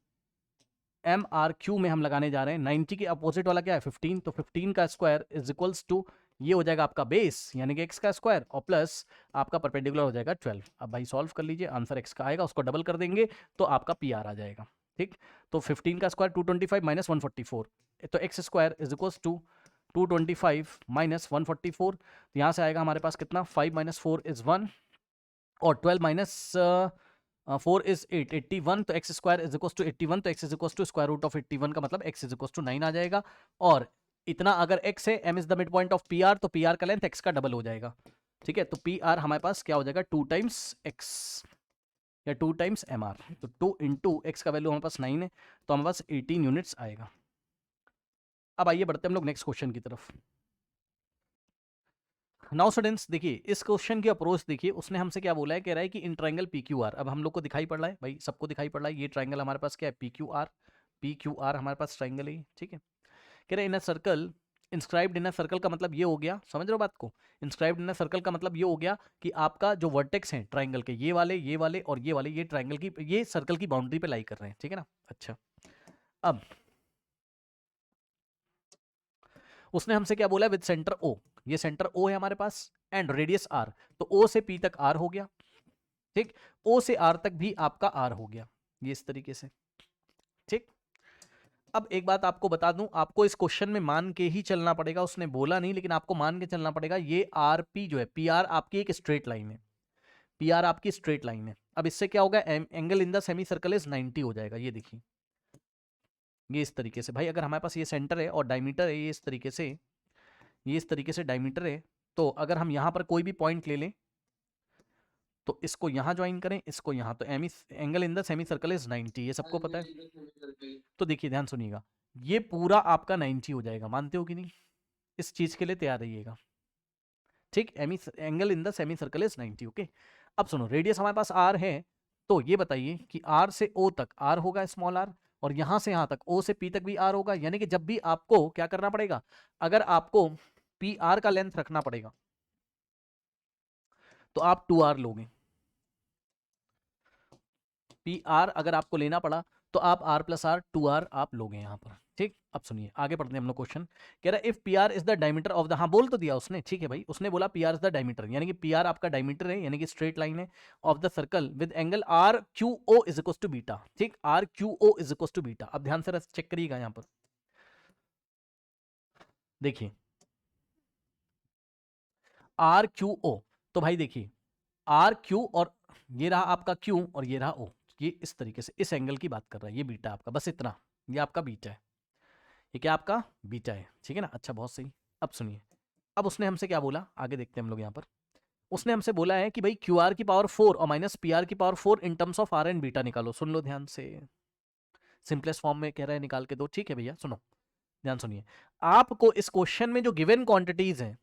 M R Q में हम लगाने जा रहे हैं 90 के अपोजिट वाला क्या है 15, तो 15 का स्क्वायर इज इक्वल्स टू, ये हो जाएगा आपका बेस यानी कि x का स्क्वायर, और प्लस आपका परपेंडिकुलर हो जाएगा 12। अब भाई सॉल्व कर लीजिए, आंसर x का आएगा, उसको डबल कर देंगे तो आपका पी आर आ जाएगा, ठीक। तो 15 का स्क्वायर 225 माइनस 144, तो X square is equals to 225 minus 144, यहाँ से आएगा हमारे पास कितना, 5 माइनस 4 इज 1, और 12 माइनस 4 इज 8, 81, तो X square is equal to 81, तो X is equal to square root of 81 का मतलब एक्स इज इक्वल टू 9 आ जाएगा। और इतना अगर एक्स है, M is the mid point of P R, तो पी आर का लेंथ एक्स का डबल हो जाएगा। ठीक है, तो पी आर हमारे पास क्या हो जाएगा, 2 टाइम्स एक्स या 2 टाइम्स एम आर। तो 2 इंटू एक्स का वैल्यू हमारे पास 9 है, तो हमारे पास 18 यूनिट्स आएगा। अब आइए बढ़ते हैं हम लोग नेक्स्ट क्वेश्चन की तरफ। नाउ स्टूडेंट्स देखिए, इस क्वेश्चन की अप्रोच देखिए, उसने हमसे क्या बोला है, कह रहा है कि in triangle P Q R, अब हम लोग को दिखाई पड़ रहा है भाई, सबको दिखाई पड़ रहा है, ये ट्रायंगल हमारे पास क्या है, पी क्यू आर हमारे पास ट्रायंगल है, ठीक है। कह रहे in a circle, inscribed in a circle का मतलब ये हो गया, समझ रहे हो बात को, इंस्क्राइब्ड इन अ सर्कल का मतलब ये हो गया कि आपका जो वर्टेक्स है ट्रायंगल के, ये वाले और ये वाले, ये ट्रायंगल की, ये सर्कल की बाउंड्री पे लाई कर रहे हैं, ठीक है ना। अच्छा, अब उसने हमसे क्या बोला, विद सेंटर ओ, ये सेंटर ओ है हमारे पास, एंड रेडियस आर, तो ओ से पी तक आर हो गया, ठीक, ओ से आर तक भी आपका आर हो गया, ये इस तरीके से, ठीक। अब एक बात आपको बता दूं, आपको इस क्वेश्चन में मान के ही चलना पड़ेगा, उसने बोला नहीं लेकिन आपको मान के चलना पड़ेगा, ये आर पी जो है, पी आर आपकी एक स्ट्रेट लाइन है, पी आर आपकी स्ट्रेट लाइन है। अब इससे क्या होगा, angle in the semi circle is 90 हो जाएगा, ये देखिए, ये इस तरीके से भाई, अगर हमारे पास ये सेंटर है और डायमीटर है, ये इस तरीके से, ये इस तरीके से डायमीटर है, तो अगर हम यहां पर कोई भी पॉइंट ले लें, तो इसको यहां ज्वाइन करें, इसको यहां, तो angle in the semi circle is 90, ये सबको पता है। तो देखिए ध्यान सुनिएगा, ये पूरा आपका 90 हो जाएगा, मानते हो कि नहीं, इस चीज के लिए तैयार रहिएगा, ठीक। Angle in the semi circle is 90, okay. अब सुनो, रेडियस हमारे पास आर है, तो ये बताइए कि आर से ओ तक आर होगा, स्मॉल आर, और यहां से यहां तक ओ से पी तक भी आर होगा, यानी कि जब भी आपको क्या करना पड़ेगा, अगर आपको पी आर का लेंथ रखना पड़ेगा, तो आप 2 आर लोगे, पी आर अगर आपको लेना पड़ा, तो आप आर प्लस आर 2 आर आप लोगे यहां पर, ठीक। अब सुनिए आगे पढ़ते हैं हम लोग क्वेश्चन, कह रहा है if P R is the diameter of the, हाँ बोल तो दिया उसने, ठीक है भाई, उसने बोला P R is the diameter, यानी कि पी आर आपका डायमीटर है, यानी कि स्ट्रेट लाइन है, of the circle with angle R Q O is equal to beta, ठीक, R Q O is equal to beta. अब ध्यान से चेक करिएगा यहां पर, देखिए आर क्यू ओ, तो भाई देखिए आर क्यू, और ये रहा आपका क्यू और ये रहा ओ, ये इस तरीके से इस एंगल की बात कर रहा है, ये बीटा आपका, बस इतना, ये आपका बीटा है, ये क्या आपका बीटा है, ठीक है ना। अच्छा बहुत सही, अब सुनिए, अब उसने हमसे क्या बोला, आगे देखते हैं हम लोग यहाँ पर, उसने हमसे बोला है कि भाई क्यू आर की पावर 4 और माइनस पी आर की power 4 in terms of R and beta निकालो। सुन लो ध्यान से, सिंपलेस्ट फॉर्म में कह रहा है निकाल के दो, ठीक है भैया, सुनो ध्यान सुनिए, आपको इस क्वेश्चन में जो गिवन क्वांटिटीज हैं,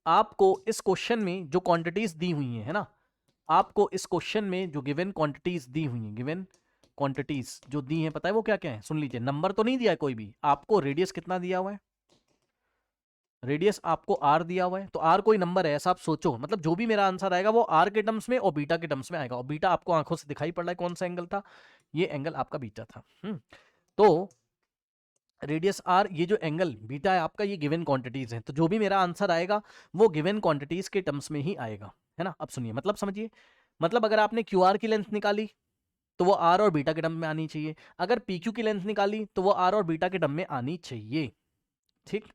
आपको इस क्वेश्चन में जो क्वांटिटीज दी हुई है ना, आपको इस क्वेश्चन में जो गिवन क्वांटिटीज दी हुई है, गिवन क्वांटिटीज जो दी हैं, पता है वो क्या क्या है, सुन लीजिए, नंबर तो नहीं दिया है कोई भी आपको, रेडियस कितना दिया हुआ है, रेडियस आपको आर दिया हुआ है, तो आर कोई नंबर है ऐसा आप सोचो, मतलब जो भी मेरा आंसर आएगा वो आर के टर्म्स में और बीटा के टर्म्स में आएगा, और बीटा आपको आंखों से दिखाई पड़ रहा है कौन सा एंगल था, ये एंगल आपका बीटा था। तो रेडियस आर, ये जो एंगल बीटा है आपका, ये गिवन क्वांटिटीज है, तो जो भी मेरा आंसर आएगा वो गिवन क्वांटिटीज के टर्म्स में ही आएगा, है ना। अब सुनिए, मतलब समझिए, मतलब अगर आपने क्यू आर की लेंथ निकाली, तो वो आर और बीटा के टर्म में आनी चाहिए, अगर पी क्यू की लेंथ निकाली, तो वो आर और बीटा के टर्म में आनी चाहिए, ठीक।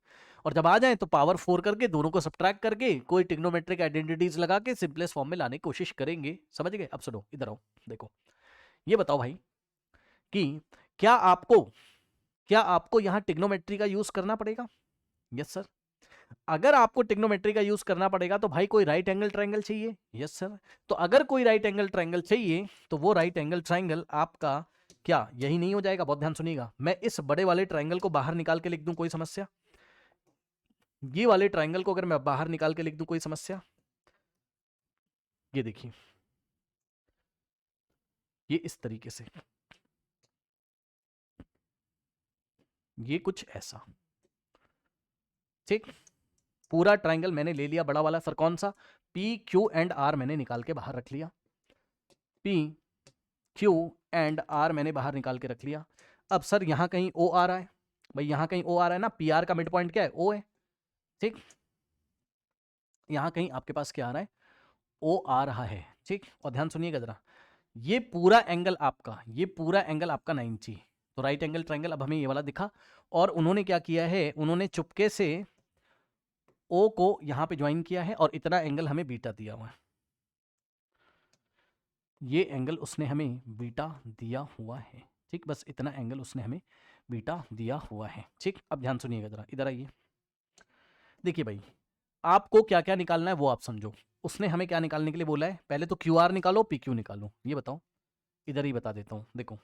और जब आ जाए तो पावर 4 करके दोनों को सब्ट्रैक्ट करके कोई टिग्नोमेट्रिक आइडेंटिटीज लगा के सिंपलेस्ट फॉर्म में लाने की कोशिश करेंगे, समझ गए। अब सुनो, इधर आओ, देखो, ये बताओ भाई कि क्या आपको क्या आपको यहां टिग्नोमेट्री का यूज करना पड़ेगा, यस सर। अगर आपको टिग्नोमेट्री का यूज करना पड़ेगा तो भाई कोई राइट एंगल ट्रायंगल चाहिए, यस सर। तो अगर कोई राइट एंगल ट्रायंगल चाहिए, तो वो राइट एंगल ट्रायंगल आपका क्या यही नहीं हो जाएगा, बहुत ध्यान सुनिएगा, मैं इस बड़े वाले ट्रायंगल को बाहर निकाल के लिख दूं, कोई समस्या, ये वाले ट्रायंगल को अगर मैं बाहर निकाल के लिख दूं, कोई समस्या, ये देखिए, ये इस तरीके से, ये कुछ ऐसा, ठीक। पूरा ट्रायंगल मैंने ले लिया बड़ा वाला, सर कौन सा, पी क्यू एंड आर मैंने निकाल के बाहर रख लिया, पी क्यू एंड आर मैंने बाहर निकाल के रख लिया। अब सर यहां कहीं ओ आ रहा है, भाई यहां कहीं ओ आ रहा है ना, पी आर का मिड पॉइंट क्या है, ओ है, ठीक। यहां कहीं आपके पास क्या आ रहा है, ओ आ रहा है, ठीक। और ध्यान सुनिएगा जरा, ये पूरा एंगल आपका, ये पूरा एंगल आपका 90, तो राइट एंगल ट्रायंगल अब हमें ये वाला दिखा, और उन्होंने क्या किया है, उन्होंने चुपके से ओ को यहां पे ज्वाइन किया है, और इतना एंगल हमें बीटा दिया हुआ है, ये एंगल उसने हमें बीटा दिया हुआ है, ठीक, बस इतना एंगल उसने हमें बीटा दिया हुआ है, ठीक। अब ध्यान सुनिएगा जरा, इधर आइए। देखिए भाई, आपको क्या क्या निकालना है वो आप समझो। उसने हमें क्या निकालने के लिए बोला है, पहले तो क्यू आर निकालो, पी क्यू निकालो, ये बताओ। इधर ही बता देता हूं, देखो,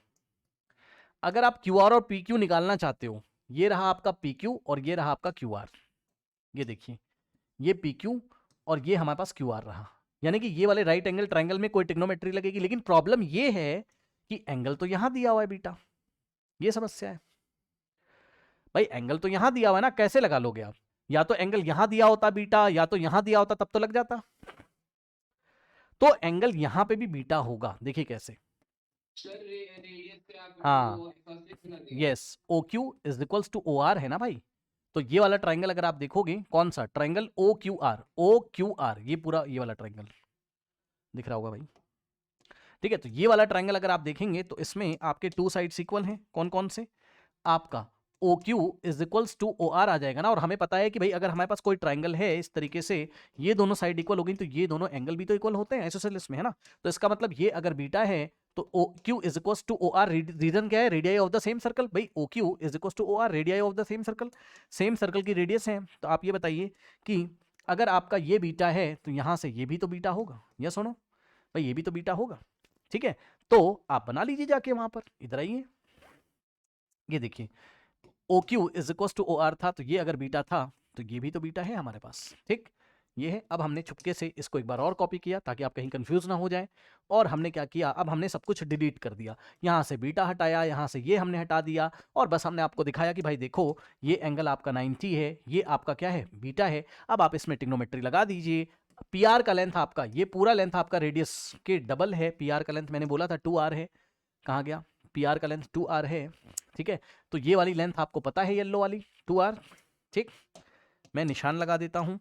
अगर आप क्यू आर और पी क्यू निकालना चाहते हो, ये रहा आपका पी क्यू और ये रहा आपका क्यू आर। ये देखिए, ये पी क्यू और ये हमारे पास क्यू आर रहा। यानी कि ये वाले राइट एंगल ट्रायंगल में कोई ट्रिग्नोमेट्री लगेगी, लेकिन प्रॉब्लम ये है कि एंगल तो यहां दिया हुआ है बीटा। ये समस्या है भाई, एंगल तो यहां दिया हुआ है ना, कैसे लगा लोगे आप? या तो एंगल यहां दिया होता बीटा, या तो यहां दिया होता, तब तो लग जाता। तो एंगल यहां पे भी बीटा होगा, देखिए कैसे। हाँ, yes, O Q is equals to O R है ना भाई। तो ये वाला ट्राइंगल अगर आप देखोगे, कौन सा triangle, O Q R, O Q R, ये पूरा ये वाला ट्राइंगल दिख रहा होगा भाई, ठीक है। तो ये वाला ट्राइंगल अगर आप देखेंगे तो इसमें आपके टू साइड्स इक्वल हैं, कौन कौन से, आपका O Q is equals to O R आ जाएगा ना। और हमें पता है कि भाई अगर हमारे पास कोई ट्राइंगल है इस तरीके से, ये दोनों साइड इक्वल हो गई, तो ये दोनों एंगल भी तो इक्वल होते हैं आइसोसेलेस में, है ना। तो इसका मतलब ये अगर बीटा है तो O Q is equals to O R, reason क्या है, radii of the same circle. भाई O Q is equals to O R, radii of the same circle, same circle की रेडियस है। तो आप ये बताइए कि अगर आपका ये बीटा है तो यहां से ये भी तो बीटा होगा, या सुनो भाई, ये भी तो बीटा होगा, ठीक है। तो आप बना लीजिए जाके वहां पर, इधर आइए, ये देखिए, O Q is equal to O R था, तो ये अगर बीटा था तो ये भी तो बीटा है हमारे पास, ठीक। ये है। अब हमने चुपके से इसको एक बार और कॉपी किया ताकि आप कहीं कंफ्यूज ना हो जाए। और हमने क्या किया, अब हमने सब कुछ डिलीट कर दिया, यहाँ से बीटा हटाया, यहाँ से ये हमने हटा दिया, और बस हमने आपको दिखाया कि भाई देखो, ये एंगल आपका 90 है, ये आपका क्या है, बीटा है। अब आप इसमें ट्रिग्नोमेट्री लगा दीजिए। पी आर का लेंथ आपका, ये पूरा लेंथ आपका रेडियस के डबल है। पी आर का लेंथ मैंने बोला था 2r है, कहाँ गया, पी आर का लेंथ 2r है, ठीक है। तो ये वाली लेंथ आपको पता है, येलो वाली 2r, ठीक। मैं निशान लगा देता हूं,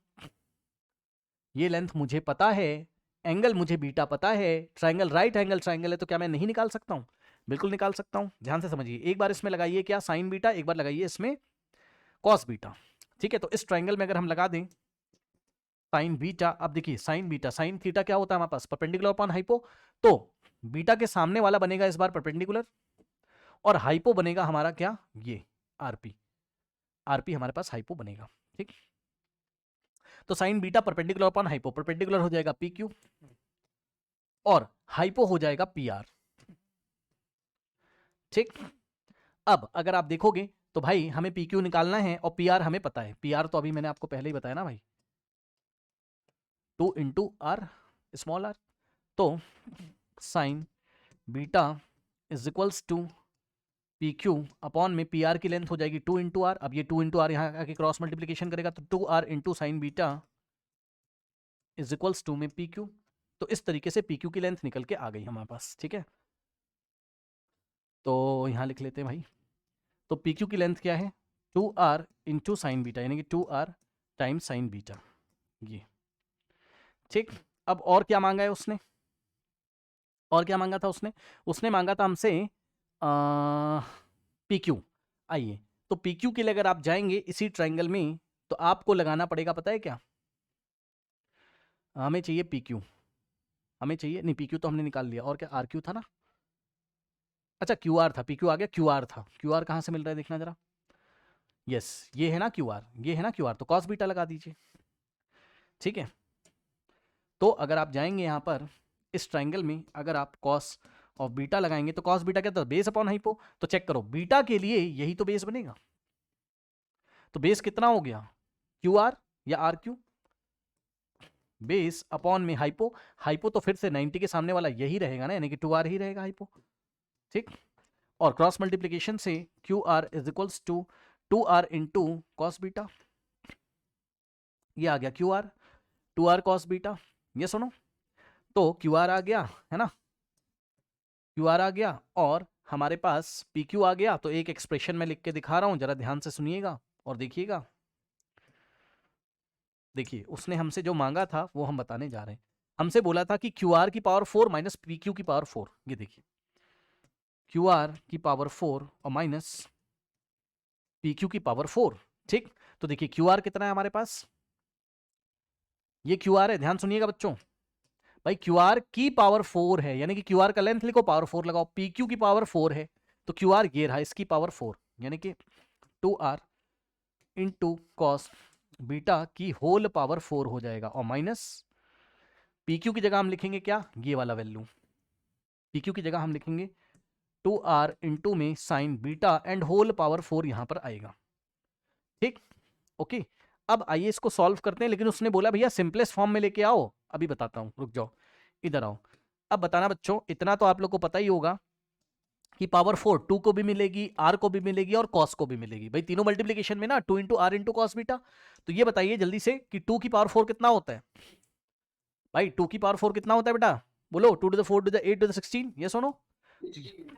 ये लेंथ मुझे पता है, एंगल मुझे बीटा पता है, ट्राइंगल राइट एंगल ट्राइंगल है, तो क्या मैं नहीं निकाल सकता हूं? बिल्कुल निकाल सकता हूं। ध्यान से समझिए, एक बार इसमें लगाइए क्या, साइन बीटा, एक बार लगाइए इसमें कॉस बीटा, ठीक है। तो इस ट्राइंगल में अगर हम लगा दें साइन बीटा, अब देखिए साइन बीटा, साइन थीटा क्या होता है हमारे पास, परपेंडिकुलर अपॉन हाइपो। तो बीटा के सामने वाला बनेगा इस बार परपेंडिकुलर, और हाइपो बनेगा हमारा क्या, ये आरपी, आरपी हमारे पास हाइपो बनेगा, ठीक। तो sine beta perpendicular upon hypo, perpendicular हो जाएगा पी क्यू और हाइपो हो जाएगा पी आर, ठीक। अब अगर आप देखोगे तो भाई हमें पी क्यू निकालना है और पी आर हमें पता है। पी आर तो अभी मैंने आपको पहले ही बताया ना भाई, 2 इंटू आर स्मॉल आर। तो sine beta is equals to P Q upon में पी आर की लेंथ हो जाएगी 2 इंटू आर। अब ये 2 इंटू आर यहाँ आके क्रॉस मल्टीप्लीकेशन करेगा, तो 2r into sine beta is equals to में पी क्यू। तो इस तरीके से पी क्यू की लेंथ निकल के आ गई हमारे पास, ठीक है। तो यहाँ लिख लेते हैं भाई, तो पी क्यू की लेंथ क्या है, 2r इंटू साइन बीटा, यानी कि 2r टाइम्स साइन बीटा, ये, ठीक। अब और क्या मांगा है उसने, और क्या मांगा था उसने, उसने मांगा था हमसे पी क्यू। आइए, तो पी क्यू के लिए अगर आप जाएंगे इसी ट्राइंगल में, तो आपको लगाना पड़ेगा, पता है क्या, हमें चाहिए पी क्यू, हमें चाहिए, नहीं पी क्यू तो हमने निकाल लिया, और क्या आर क्यू था ना, अच्छा क्यू आर था, पी क्यू आ गया, क्यू आर था, क्यू आर कहाँ से मिल रहा है देखना जरा, यस ये है ना क्यू आर, ये है ना क्यू आर, तो कॉस बीटा लगा दीजिए, ठीक है। तो अगर आप जाएंगे यहाँ पर इस ट्राइंगल में, अगर आप कॉस ऑफ बीटा लगाएंगे, तो कॉस बीटा क्या था, बेस अपॉन हाइपो। तो चेक करो, बीटा के लिए यही तो बेस बनेगा, तो बेस कितना हो गया, क्यू आर या आर क्यू, बेस अपॉन में हाइपो, हाइपो तो फिर से 90 के सामने वाला यही रहेगा ना, यानी कि 2r ही रहेगा हाइपो, ठीक। और क्रॉस मल्टीप्लीकेशन से Q R is equals to 2r into cos beta, ये आ गया Q R, 2r cos beta, ये सुनो, तो क्यू आर आ गया है ना, क्यू आर आ गया, और हमारे पास पी क्यू आ गया। तो एक एक्सप्रेशन में लिख के दिखा रहा हूं, जरा ध्यान से सुनिएगा और देखिएगा। देखिए उसने हमसे जो मांगा था वो हम बताने जा रहे हैं। हमसे बोला था कि क्यू आर की पावर 4 माइनस पी क्यू की पावर 4, ये देखिए क्यू आर की पावर 4 और माइनस पी क्यू की पावर 4, ठीक। तो देखिए क्यू आर कितना है हमारे पास, ये क्यू आर है, ध्यान सुनिएगा बच्चों, भाई क्यू आर की पावर 4 है, यानी कि क्यू आर का लेंथ लिखो, पावर 4 लगाओ, पी क्यू की पावर 4 है, तो क्यू आर ये रहा, इसकी पावर 4, यानी कि 2r इंटू कॉस बीटा की होल पावर 4 हो जाएगा, और माइनस पी क्यू की जगह हम लिखेंगे क्या, ये वाला वैल्यू, पी क्यू की जगह हम लिखेंगे 2r इंटू में sine beta and whole power 4 यहां पर आएगा। ठीक, ओके। अब आइए इसको सॉल्व करते हैं, लेकिन उसने बोला भैया सिंपलेस्ट फॉर्म में लेके आओ, अभी बताता हूं, रुक जाओ, इधर आओ। अब बताना बच्चों, इतना तो आप लोग को पता ही होगा कि पावर 4 2 को भी मिलेगी, आर को भी मिलेगी और कॉस को भी मिलेगी। भाई तीनों मल्टीप्लीकेशन में ना 2 into R into cos beta. तो ये बताइए जल्दी से कि 2 की पावर 4 कितना होता है। भाई 2 की पावर 4 कितना होता है बेटा, बोलो, 2 to the 4 to the 8 to the 16, ये सुनो।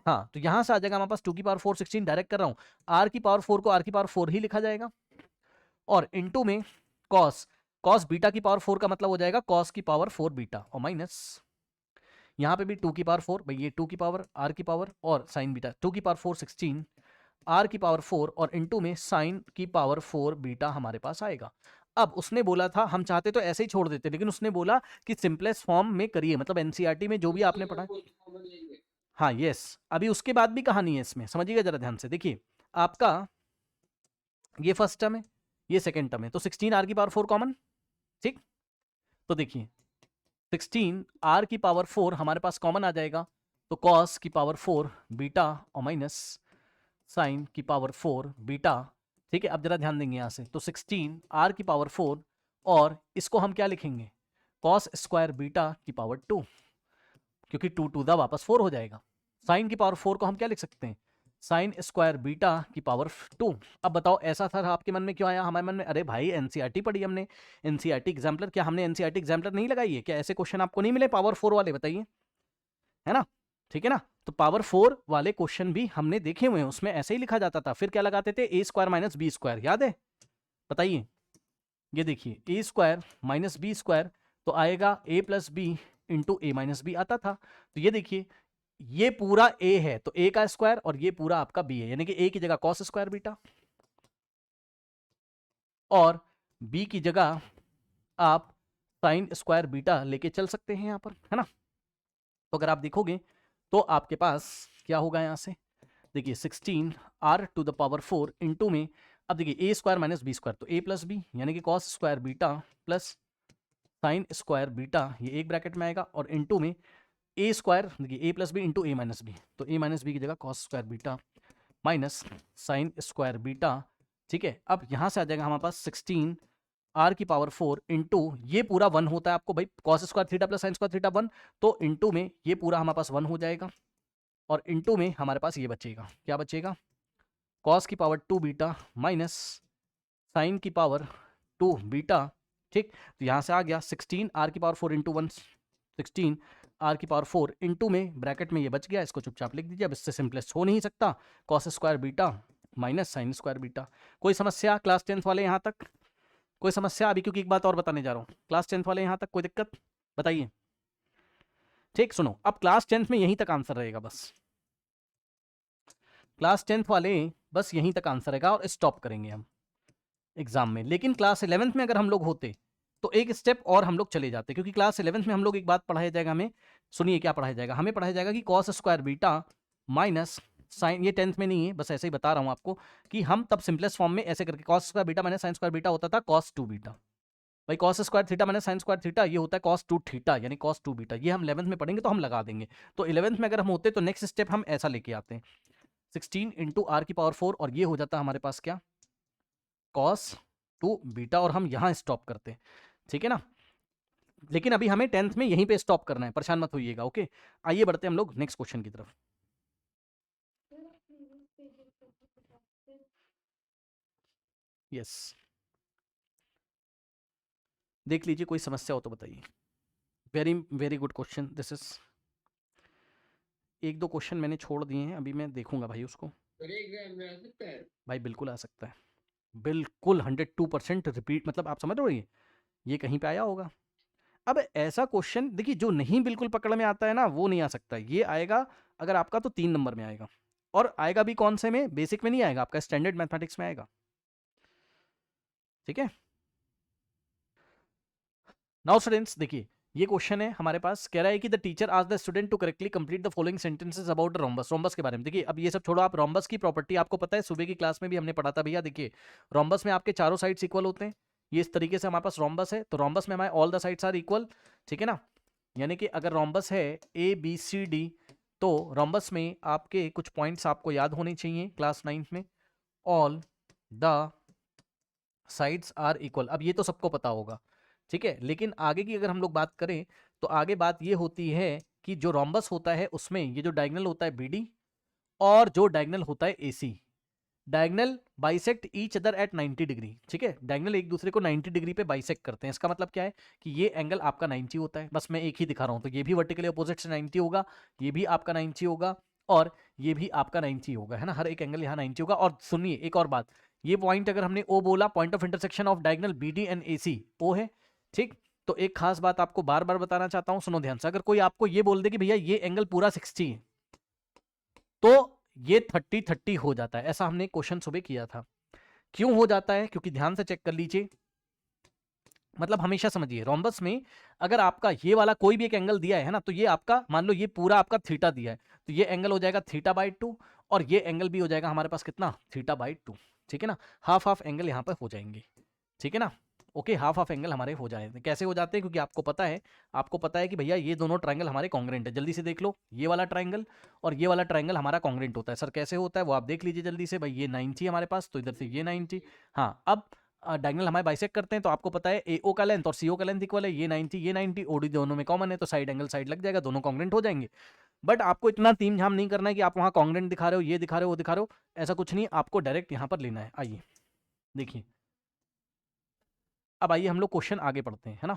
हाँ, तो यहां से आ जाएगा हमारे पास 2 की पावर 4 16, डायरेक्ट कर रहा हूं, आर की पावर 4 को आर की पावर 4 ही लिखा जाएगा, और इंटू में कॉस, कॉस बीटा की पावर 4 का मतलब हो जाएगा कॉस की पावर 4 बीटा, और माइनस यहां पे भी 2 की पावर 4, भाई ये 2 की पावर आर की पावर और साइन बीटा, 2 की पावर 4 16, आर की पावर 4 और इंटू में साइन की पावर 4 बीटा हमारे पास आएगा। अब उसने बोला था, हम चाहते तो ऐसे ही छोड़ देते, लेकिन उसने बोला कि सिंपलेस्ट फॉर्म में करिए, मतलब एनसीईआरटी में जो भी आपने पढ़ा। हाँ यस, अभी उसके बाद भी कहानी है इसमें, समझिएगा जरा ध्यान से, देखिए आपका ये फर्स्ट टर्म है, ये सेकंड टर्म है, तो 16 आर की पावर 4 कॉमन, ठीक, तो देखिए 16 आर की पावर 4 हमारे पास कॉमन आ जाएगा, तो कॉस की पावर 4 बीटा और माइनस साइन की पावर 4 बीटा। ठीक है, अब जरा ध्यान देंगे यहां से, तो 16 आर की पावर 4 और इसको हम क्या लिखेंगे, कॉस स्क्वायर बीटा की पावर 2, क्योंकि 2 टू द वापस 4 हो जाएगा। साइन की पावर 4 को हम क्या लिख सकते हैं, साइन स्क्वायर बीटा की पावर 2। अब बताओ ऐसा था आपके मन में क्यों आया, हमारे मन में, अरे भाई एनसीईआरटी पढ़ी हमने, एनसीईआरटी एग्जाम्पलर, क्या हमने एनसीईआरटी एग्जाम्पलर नहीं लगाई है क्या, ऐसे क्वेश्चन आपको नहीं मिले पावर 4 वाले, बताइए, है ना, ठीक है ना। तो पावर 4 वाले क्वेश्चन भी हमने देखे हुए हैं, उसमें ऐसे ही लिखा जाता था, फिर क्या लगाते थे, ए स्क्वायर माइनस बी स्क्वायर, याद है, बताइए, ये देखिए A square minus B square, तो आएगा ए प्लस बी इंटू ए माइनस बी आता था। तो ये देखिए ये पूरा ए है, तो ए का स्क्वायर, और ये पूरा आपका बी है, यानी कि ए की जगह कॉस स्क्वायर बीटा, और बी की जगह आप साइन स्क्वायर बीटा लेके चल सकते हैं यहां पर, है ना। तो अगर आप देखोगे तो आपके पास क्या होगा यहां से, देखिए 16 R to the power 4 into में, अब देखिए A square minus B square, तो ए प्लस बी यानी कि cos square beta plus sine square beta, ये एक ब्रैकेट में आएगा, और इंटू में ए स्क्वायर, देखिए ए प्लस बी इंटू ए माइनस बी, तो ए माइनस बी की जगह cos square beta minus sign square beta. ठीक है, अब यहां से आ जाएगा हमारे पास 16 आर की पावर 4 इंटू, ये पूरा 1 होता है आपको भाई, cos square theta plus sine square theta 1, तो इंटू में ये पूरा हमारे पास 1 हो जाएगा, और इंटू में हमारे पास ये बचेगा, क्या बचेगा, कॉस की पावर 2 बीटा माइनस साइन की पावर 2 बीटा। ठीक, तो यहां से आ गया 16 आर की पावर 4 इंटू 1, 16 आर की पावर 4 इंटू में ब्रैकेट में ये बच गया, इसको चुपचाप लिख दीजिए, अब इससे सिंपलेस्ट हो नहीं सकता, cos square beta minus sign square beta. कोई समस्या क्लास 10th वाले यहाँ तक, कोई समस्या अभी, क्योंकि एक बात और बताने जा रहा हूँ, क्लास 10th वाले यहाँ तक कोई दिक्कत बताइए। ठीक, सुनो, अब क्लास 10th में यहीं तक आंसर रहेगा, बस क्लास 10th वाले बस यहीं तक आंसर रहेगा, और स्टॉप करेंगे हम एग्जाम में। लेकिन क्लास 11th में अगर हम लोग होते तो एक स्टेप और हम लोग चले जाते, क्योंकि क्लास 11th में हम लोग एक बात पढ़ाया जाएगा हमें, सुनिए क्या पढ़ाया जाएगा, हमें पढ़ाया जाएगा कि cos square beta minus sine, ये 10th में नहीं है, बस ऐसे ही बता रहा हूं आपको, कि हम तब सिंपलेस्ट फॉर्म में ऐसे करके cos square beta minus sign square beta होता था कॉस 2 बीटा, भाई cos square theta minus sine square theta, ये होता है कॉस 2 थीटा, यानी कॉस 2 बीटा, ये हम 11th में पढ़ेंगे तो हम लगा देंगे। तो 11th में अगर हम होते तो नेक्स्ट स्टेप हम ऐसा लेके आते हैं, 16 इंटू आर की पावर 4, और ये हो जाता है हमारे पास क्या, कॉस 2 बीटा, और हम यहां स्टॉप करते हैं, ठीक है ना। लेकिन अभी हमें 10th में यहीं पे स्टॉप करना है, परेशान मत होइएगा, ओके। आइए बढ़ते हैं हम लोग नेक्स्ट क्वेश्चन की तरफ। यस, देख लीजिए, कोई समस्या हो तो बताइए। Very very good question this is, एक दो क्वेश्चन मैंने छोड़ दिए हैं, अभी मैं देखूंगा भाई उसको। भाई बिल्कुल आ सकता है, बिल्कुल 102% रिपीट, मतलब आप समझ रहे हो, ये कहीं पे आया होगा। अब ऐसा क्वेश्चन देखिए, जो नहीं बिल्कुल पकड़ में आता है ना, वो नहीं आ सकता, ये आएगा अगर आपका तो 3 नंबर में आएगा, और आएगा भी कौन से में, बेसिक में नहीं आएगा, आपका स्टैंडर्ड मैथमेटिक्स में आएगा, ठीक है। नाउ स्टूडेंट्स देखिए, ये क्वेश्चन है हमारे पास, कह रहा है कि the teacher asked the student to correctly complete the following sentences about rhombus. Rhombus के बारे में देखिए, अब ये सब छोड़ो, आप रोम्बस की प्रॉपर्टी आपको पता है, सुबह की क्लास में भी हमने पढ़ा था भैया। देखिए रोम्बस में आपके चारों साइड्स इक्वल होते हैं, ये इस तरीके से हमारे पास रोम्बस है, तो रोम्बस में हमारे all the sides are equal, ठीक है ना। यानी कि अगर रोम्बस है ABCD, तो रोम्बस में आपके कुछ पॉइंट्स आपको याद होने चाहिए क्लास 9th में, all the sides are equal. अब ये तो सबको पता होगा, ठीक है। लेकिन आगे की अगर हम लोग बात करें तो आगे बात ये होती है कि जो रोम्बस होता है उसमें ये जो डायगोनल होता है BD और जो डायगोनल होता है AC, diagonal bisect each other at 90 degree, ठीक है। डायगोनल एक दूसरे को 90 डिग्री पे बाइसेक्ट करते हैं। इसका मतलब क्या है कि ये एंगल आपका 90 होता है, बस मैं एक ही दिखा रहा हूं, तो ये भी वर्टिकली अपोजिट से 90 होगा, ये भी आपका 90 होगा और ये भी आपका 90 होगा, है ना। हर एक एंगल यहाँ 90 होगा। और सुनिए एक और बात, ये पॉइंट अगर हमने O बोला, point of intersection of diagonal BD and AC O है, ठीक। तो एक खास बात आपको बार बार बताना चाहता हूं, सुनो ध्यान से। अगर कोई आपको ये बोल दे कि भैया ये एंगल पूरा 60 है, तो ये 30-30 हो जाता है। ऐसा हमने क्वेश्चन सुबह किया था। क्यों हो जाता है? क्योंकि ध्यान से चेक कर लीजिए, मतलब हमेशा समझिए, रोम्बस में अगर आपका ये वाला कोई भी एक एंगल दिया है ना, तो ये आपका मान लो ये पूरा आपका थीटा दिया है, तो ये एंगल हो जाएगा θ/2 और ये एंगल भी हो जाएगा हमारे पास कितना, θ/2, ठीक है ना। हाफ हाफ एंगल यहाँ पर हो जाएंगे, ठीक है ना। ओके, हाफ हाफ एंगल हमारे हो जाएंगे। कैसे हो जाते हैं? क्योंकि आपको पता है कि भैया ये दोनों ट्रायंगल हमारे कॉन्ग्रेंट है। जल्दी से देख लो, ये वाला ट्रायंगल और ये वाला ट्रायंगल हमारा कॉन्ग्रेंट होता है। सर कैसे होता है वो आप देख लीजिए जल्दी से। भाई ये 90 हमारे पास, तो इधर से ये 90। हाँ, अब डायगोनल हमारे बाइसेक्ट करते हैं, तो आपको पता है AO का लेंथ और CO का लेंथ इक्वल है, ये 90 OD दोनों में कॉमन है, तो साइड एंगल साइड लग जाएगा, दोनों कॉन्ग्रेंट हो जाएंगे। बट आपको इतना तीम झाम नहीं करना है कि आप वहां कॉन्ग्रेंट दिखा रहे हो, ये दिखा रहे हो, वो दिखा रहे हो, ऐसा कुछ नहीं। आपको डायरेक्ट यहां पर लेना है। आइए देखिए, अब आइए हम लोग क्वेश्चन आगे पढ़ते हैं, है ना।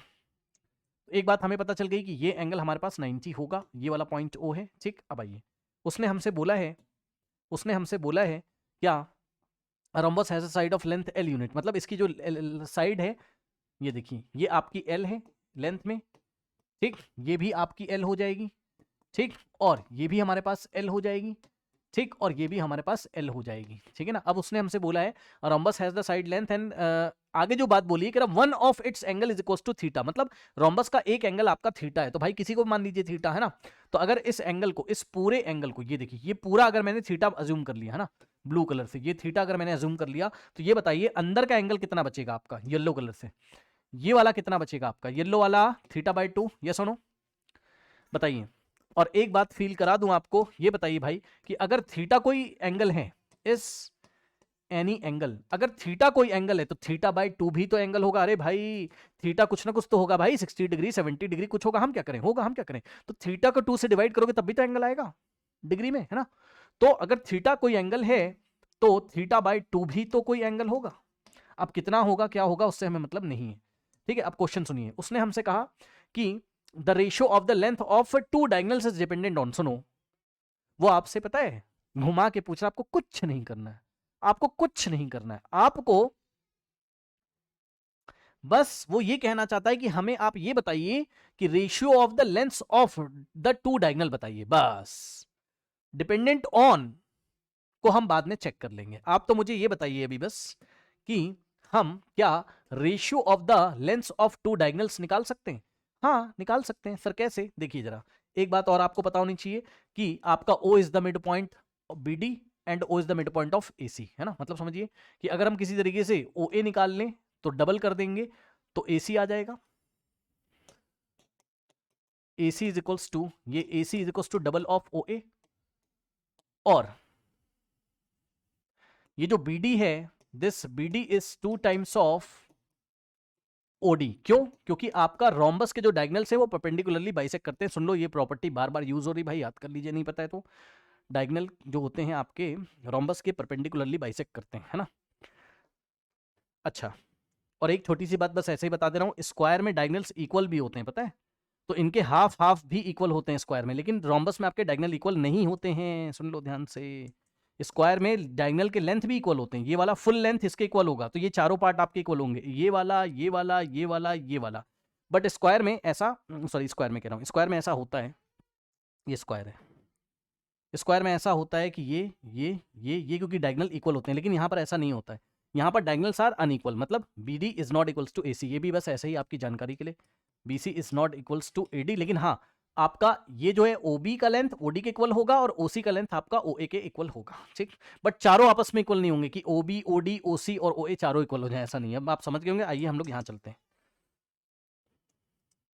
एक बात हमें पता चल गई कि ये एंगल हमारे पास 90 होगा, ये वाला पॉइंट O है, ठीक। अब आइए, उसने हमसे बोला है क्या, rhombus has a side of length L unit, मतलब इसकी जो साइड है, ये देखिए ये आपकी L है लेंथ में, ठीक। ये भी आपकी L हो जाएगी, ठीक। और ये भी हमारे पास L हो जाएगी, ठीक। और ये भी हमारे पास L हो जाएगी, ठीक है ना। अब उसने हमसे बोला है rhombus has the side length and आगे जो बात बोली है कि one of its angle is equal to theta, मतलब रोम्बस का एक एंगल आपका थीटा है, तो भाई किसी को मान लीजिए थीटा, है ना। तो अगर इस एंगल को, इस पूरे एंगल को, ये देखिए ये पूरा अगर मैंने थीटा अज्यूम कर लिया, है ना, ब्लू कलर से ये थीटा अगर मैंने अज्यूम कर लिया, तो ये बताइए अंदर का एंगल कितना बचेगा आपका येलो कलर से, ये वाला कितना बचेगा आपका येलो वाला, θ/2, यस और नो बताइए। और एक बात फील करा दूं आपको, ये बताइए भाई कि अगर थीटा कोई एंगल है, इस एनी एंगल, अगर थीटा कोई एंगल है तो θ/2 भी तो एंगल होगा। अरे भाई थीटा कुछ ना कुछ तो होगा भाई, 60 डिग्री 70 डिग्री कुछ होगा, हम क्या करें, होगा, हम क्या करें। तो थीटा को 2 से डिवाइड करोगे तब भी तो एंगल आएगा डिग्री में, है ना। तो अगर थीटा कोई एंगल है तो θ/2 भी तो कोई एंगल होगा। अब कितना होगा क्या होगा उससे हमें मतलब नहीं है, ठीक है। अब क्वेश्चन सुनिए, उसने हमसे कहा कि the ratio of the length of two diagonals is dependent on, सुनो वो आपसे पता है घुमा के पूछ रहा, आपको कुछ नहीं करना है, आपको कुछ नहीं करना है, आपको बस वो ये कहना चाहता है कि हमें आप ये बताइए कि ratio of the length of the two diagonal बताइए, बस। डिपेंडेंट ऑन को हम बाद में चेक कर लेंगे, आप तो मुझे ये बताइए अभी बस कि हम क्या ratio of the length of two diagonals निकाल सकते हैं। हाँ निकाल सकते हैं। सर कैसे? देखिए जरा, एक बात और आपको पता होनी चाहिए कि आपका O is the mid point of BD and O is the mid point of AC, है ना। मतलब समझिए कि अगर हम किसी तरीके से OA निकाल लें तो डबल कर देंगे तो AC आ जाएगा। AC इज इक्वल्स टू, ये AC is equals to double of OA, और ये जो BD है, this BD is 2 times of OD। क्यों? क्योंकि आपका रोम्बस के जो डायगोनल्स है वो परपेंडिकुलरली बाइसेक्ट करते हैं। सुन लो, ये प्रॉपर्टी बार बार यूज हो रही भाई, याद कर लीजिए, नहीं पता है तो। डायगोनल जो होते हैं आपके रोम्बस के परपेंडिकुलरली बाइसेक्ट करते हैं, है ना। अच्छा, और एक छोटी सी बात बस ऐसे ही बता दे रहा हूं, स्क्वायर में डायगोनल्स इक्वल भी होते हैं, पता है। तो इनके हाफ हाफ भी इक्वल होते हैं स्क्वायर में, लेकिन रोम्बस में आपके डायगोनल इक्वल नहीं होते हैं। सुन लो ध्यान से, स्क्वायर में डायगोनल के लेंथ भी इक्वल होते हैं। ये वाला फुल लेंथ इसके इक्वल होगा, तो ये चारों पार्ट आपके इक्वल होंगे, ये वाला, ये वाला, ये वाला, ये वाला। बट स्क्वायर में ऐसा, सॉरी स्क्वायर में कह रहा हूँ, स्क्वायर में ऐसा होता है, ये स्क्वायर है, स्क्वायर में ऐसा होता है कि ये क्योंकि डायगोनल इक्वल होते हैं, लेकिन यहाँ पर ऐसा नहीं होता है। यहाँ पर डायगोनल्स आर अनइक्वल, मतलब BD is not equals to AC। ये भी बस ऐसे ही आपकी जानकारी के लिए, BC is not equals to AD, लेकिन हाँ आपका ये जो है OB का लेंथ OD के इक्वल होगा और OC का लेंथ आपका OA के इक्वल होगा, ठीक। बट चारों आपस में इक्वल नहीं होंगे कि OB OD OC और OA चारों इक्वल हो जाए, ऐसा नहीं है। अब आप समझ गए होंगे। आइए हम लोग यहाँ चलते हैं,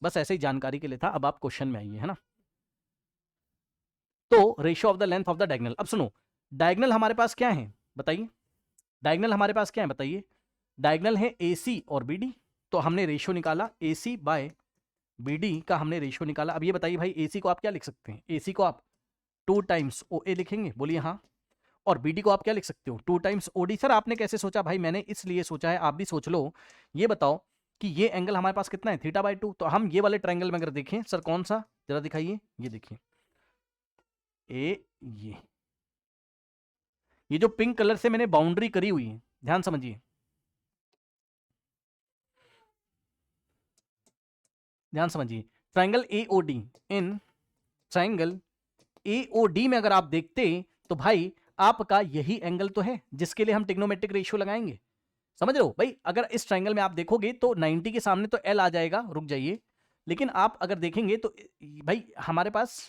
बस ऐसे ही जानकारी के लिए था। अब आप क्वेश्चन में आइए, है ना। तो ratio of the length of the diagonal. अब सुनो, डायगोनल हमारे पास क्या है बताइए, डायगोनल हमारे पास क्या है बताइए। डायगोनल है AC और BD, तो हमने रेशियो निकाला AC बाय BD का, हमने रेशियो निकाला। अब ये बताइए भाई, AC को आप क्या लिख सकते हैं, AC को आप 2 टाइम्स OA लिखेंगे, बोलिए हाँ। और BD को आप क्या लिख सकते हो, 2 टाइम्स OD। सर आपने कैसे सोचा भाई, मैंने इसलिए सोचा है, आप भी सोच लो। ये बताओ कि ये एंगल हमारे पास कितना है, θ/2। तो हम ये वाले ट्रायंगल में अगर देखें, सर कौन सा, जरा दिखाइए, ये देखिए ये जो पिंक कलर से मैंने बाउंड्री करी हुई है, ध्यान समझिए, ध्यान समझिए। Triangle AOD, in triangle AOD में अगर आप देखते तो भाई आपका यही एंगल तो है जिसके लिए हम ट्रिग्नोमेट्रिक रेशियो लगाएंगे। समझ रहे हो भाई, अगर इस ट्रायंगल में आप देखोगे तो 90 के सामने तो L आ जाएगा, रुक जाइए। लेकिन आप अगर देखेंगे तो भाई हमारे पास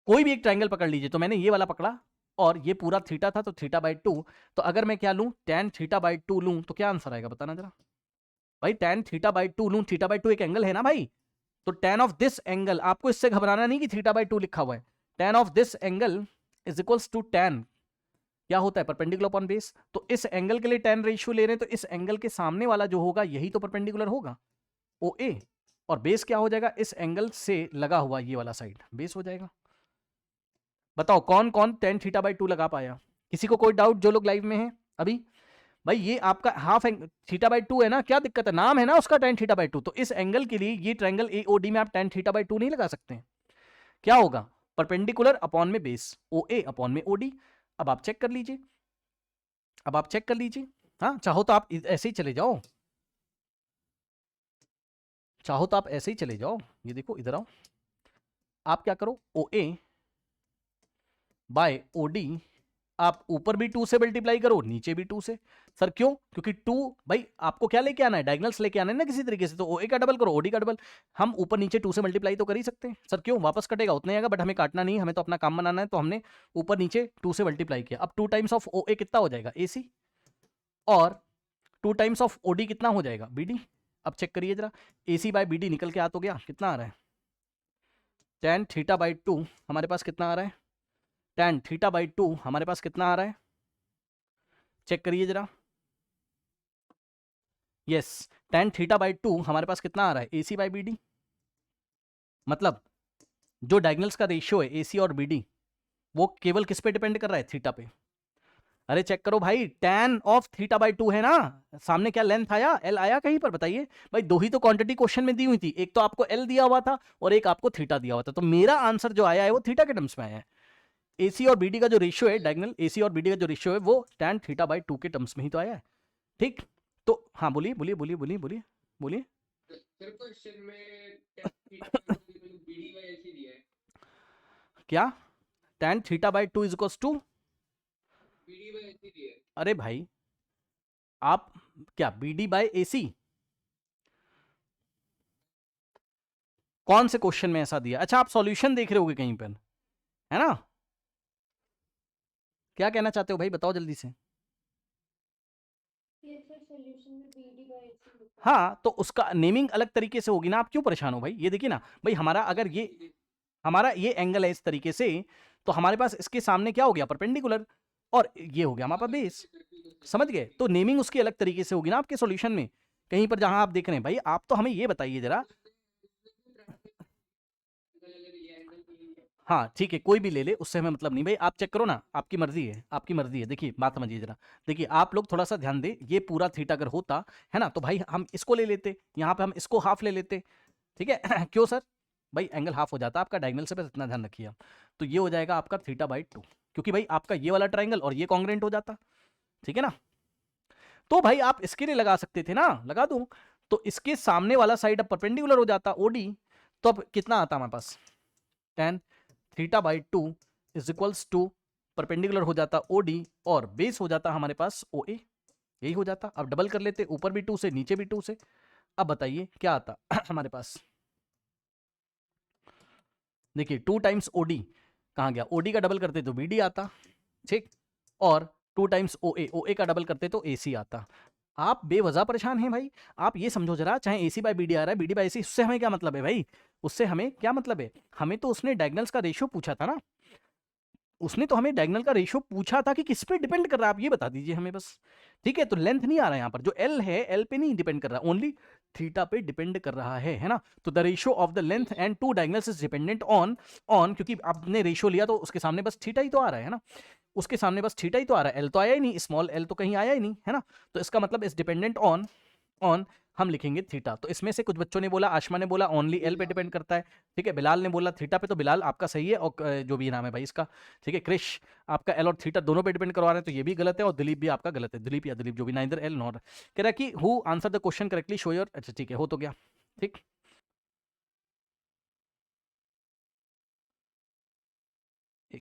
कोई भी एक ट्रायंगल पकड़ लीजिए, तो मैंने ये वाला पकड़ा और ये पूरा थीटा था, तो θ/2। तो अगर मैं क्या लूं, tan θ/2 लूं, तो क्या आंसर आएगा बताना जरा भाई। tan θ/2 लूं, θ/2 एक एंगल है ना भाई, तो tan ऑफ दिस एंगल, आपको इससे घबराना नहीं कि θ/2 लिखा हुआ है। tan of this angle is equals to tan, क्या होता है, परपेंडिकुलर अपॉन बेस। तो इस एंगल के लिए tan रेशियो ले रहे हैं, तो इस एंगल के सामने वाला जो होगा यही तो परपेंडिकुलर होगा, OA। और बेस क्या हो जाएगा, इस एंगल से लगा हुआ ये वाला साइड बेस हो जाएगा। बताओ कौन कौन tan θ/2 लगा पाया, किसी को कोई डाउट, जो लोग लाइव में हैं अभी। भाई ये आपका हाफ θ/2 है ना, क्या दिक्कत है, नाम है ना उसका tan θ/2। तो इस एंगल के लिए ये ट्रायंगल AOD में आप tan θ/2 नहीं लगा सकते। क्या होगा, परपेंडिकुलर अपॉन में बेस, OA अपॉन में OD। अब आप चेक कर लीजिए, अब आप चेक कर लीजिए। हाँ चाहो तो आप ऐसे ही चले जाओ, चाहो तो आप ऐसे ही चले जाओ। ये देखो इधर आओ, आप क्या करो, OA बाय OD आप ऊपर भी 2 से मल्टीप्लाई करो, नीचे भी 2 से। सर क्यों, क्योंकि 2 भाई आपको क्या लेके आना है, डायगोनल्स लेके आना है ना किसी तरीके से, तो OA का डबल करो, OD का डबल। हम ऊपर नीचे 2 से मल्टीप्लाई तो कर ही सकते हैं। सर क्यों, वापस कटेगा उतना ही आएगा, बट हमें काटना नहीं, हमें तो अपना काम बनाना है। तो हमने ऊपर नीचे 2 से मल्टीप्लाई किया। अब 2 टाइम्स ऑफ OA कितना हो जाएगा, AC, और 2 टाइम्स ऑफ OD कितना हो जाएगा, BD। अब चेक करिए जरा, AC बाय BD निकल के आ तो गया, कितना आ रहा है, tan θ/2 हमारे पास कितना आ रहा है, tan θ/2 हमारे पास कितना आ रहा है, चेक करिए जरा। यस, tan θ/2 हमारे पास कितना आ रहा है, AC बाय BD। मतलब जो डायगोनल्स का रेशियो है AC और BD, वो केवल किस पे डिपेंड कर रहा है, थीटा पे। अरे चेक करो भाई, tan ऑफ θ/2 है ना, सामने क्या लेंथ आया, L आया कहीं पर, बताइए भाई। दो ही तो क्वांटिटी क्वेश्चन में दी हुई थी, एक तो आपको L दिया हुआ था और एक आपको थीटा दिया हुआ था। तो मेरा आंसर जो आया है वो थीटा के टर्म्स में आया है। AC और BD का जो रेशियो है, डायगोनल AC और BD का जो रेशियो है, वो tan θ/2 के टर्म्स में ही तो आया है, ठीक। तो हाँ बोलिए बोलिए बोलिए बोलिए बोलिए बोलिए। क्या, tan θ/2 इज इक्वल्स टू, अरे भाई आप क्या BD बाय AC, कौन से क्वेश्चन में ऐसा दिया, अच्छा आप सॉल्यूशन देख रहे होगे कहीं पर, है ना। क्या कहना चाहते हो भाई, बताओ जल्दी से। हाँ तो उसका नेमिंग अलग तरीके से होगी ना, आप क्यों परेशान हो भाई। ये देखिए ना भाई, हमारा अगर ये हमारा ये एंगल है इस तरीके से, तो हमारे पास इसके सामने क्या हो गया, परपेंडिकुलर, और ये हो गया हमारे पास बेस। समझ गए, तो नेमिंग उसकी अलग तरीके से होगी ना आपके सॉल्यूशन में, कहीं पर जहां आप देख रहे हैं। भाई आप तो हमें ये बताइए जरा, हाँ ठीक है, कोई भी ले ले, उससे हमें मतलब नहीं भाई। आप चेक करो ना, आपकी मर्जी है, आपकी मर्जी है। देखिए बात समझिए जरा, देखिए आप लोग थोड़ा सा ध्यान दे, ये पूरा थीटा अगर होता है ना, तो भाई हम इसको ले लेते, यहाँ पे हम इसको हाफ ले लेते, ठीक है। क्यों सर, भाई एंगल हाफ हो जाता आपका डायगोनल से, बस इतना ध्यान रखिए आप। तो ये हो जाएगा आपका θ/2, क्योंकि भाई आपका ये वाला ट्राइंगल और ये कॉन्ग्रेंट हो जाता, ठीक है ना। तो भाई आप इसके लिए लगा सकते थे ना, लगा दूं, तो इसके सामने वाला साइड अब परपेंडिकुलर हो जाता, OD। तो अब कितना आता हमारे पास, tan θ/2 is equals to, perpendicular हो जाता OD और बेस हो जाता हमारे पास OA, यही हो जाता। अब डबल कर लेते, ऊपर भी 2 से नीचे भी 2 से, अब बताइए क्या आता हमारे पास। देखिए 2 टाइम्स ओडी कहाँ गया, ओडी का डबल करते तो बीडी आता, ठीक, और 2 टाइम्स ओए, ओए का डबल करते तो एसी आता। आप बेवजह परेशान हैं भाई। आप ये समझो जरा, चाहे एसी बाय बीडी आ रहा है, बीडी बाय एसी, उससे हमें क्या मतलब है भाई, उससे हमें क्या मतलब है। हमें तो उसने डायगोनल्स का रेशियो पूछा था ना, उसने तो हमें डायगोनल का रेशियो पूछा था कि किस पे डिपेंड कर रहा है, आप ये बता दीजिए हमें बस। ठीक है, तो लेंथ नहीं आ रहा है यहाँ पर, जो एल है एल पे नहीं डिपेंड कर रहा, ओनली थीटा पे डिपेंड कर रहा है ना। तो the ratio of the length and two diagonals is dependent on क्योंकि आपने रेशियो लिया तो उसके सामने बस थीटा ही तो आ रहा है ना, उसके सामने बस थीटा ही तो आ रहा है, एल तो आया ही नहीं, स्मॉल एल तो कहीं आया ही नहीं है ना। तो इसका मतलब इज डिपेंडेंट ऑन ऑन हम लिखेंगे थीटा। तो इसमें से कुछ बच्चों ने बोला, आशमा ने बोला ओनली एल पे डिपेंड करता है, ठीक है, बिलाल ने बोला थीटा पे, तो बिलाल आपका सही है, और जो भी नाम है भाई इसका, ठीक है, क्रिश आपका एल और थीटा दोनों पे डिपेंड करवा रहे हैं, तो ये भी गलत है, और दिलीप भी आपका गलत है, दिलीप या दिलीप जो भी, नाइदर एल नॉट। कह रहा है कि who answer the question correctly show your, अच्छा ठीक है, हो तो गया, ठीक।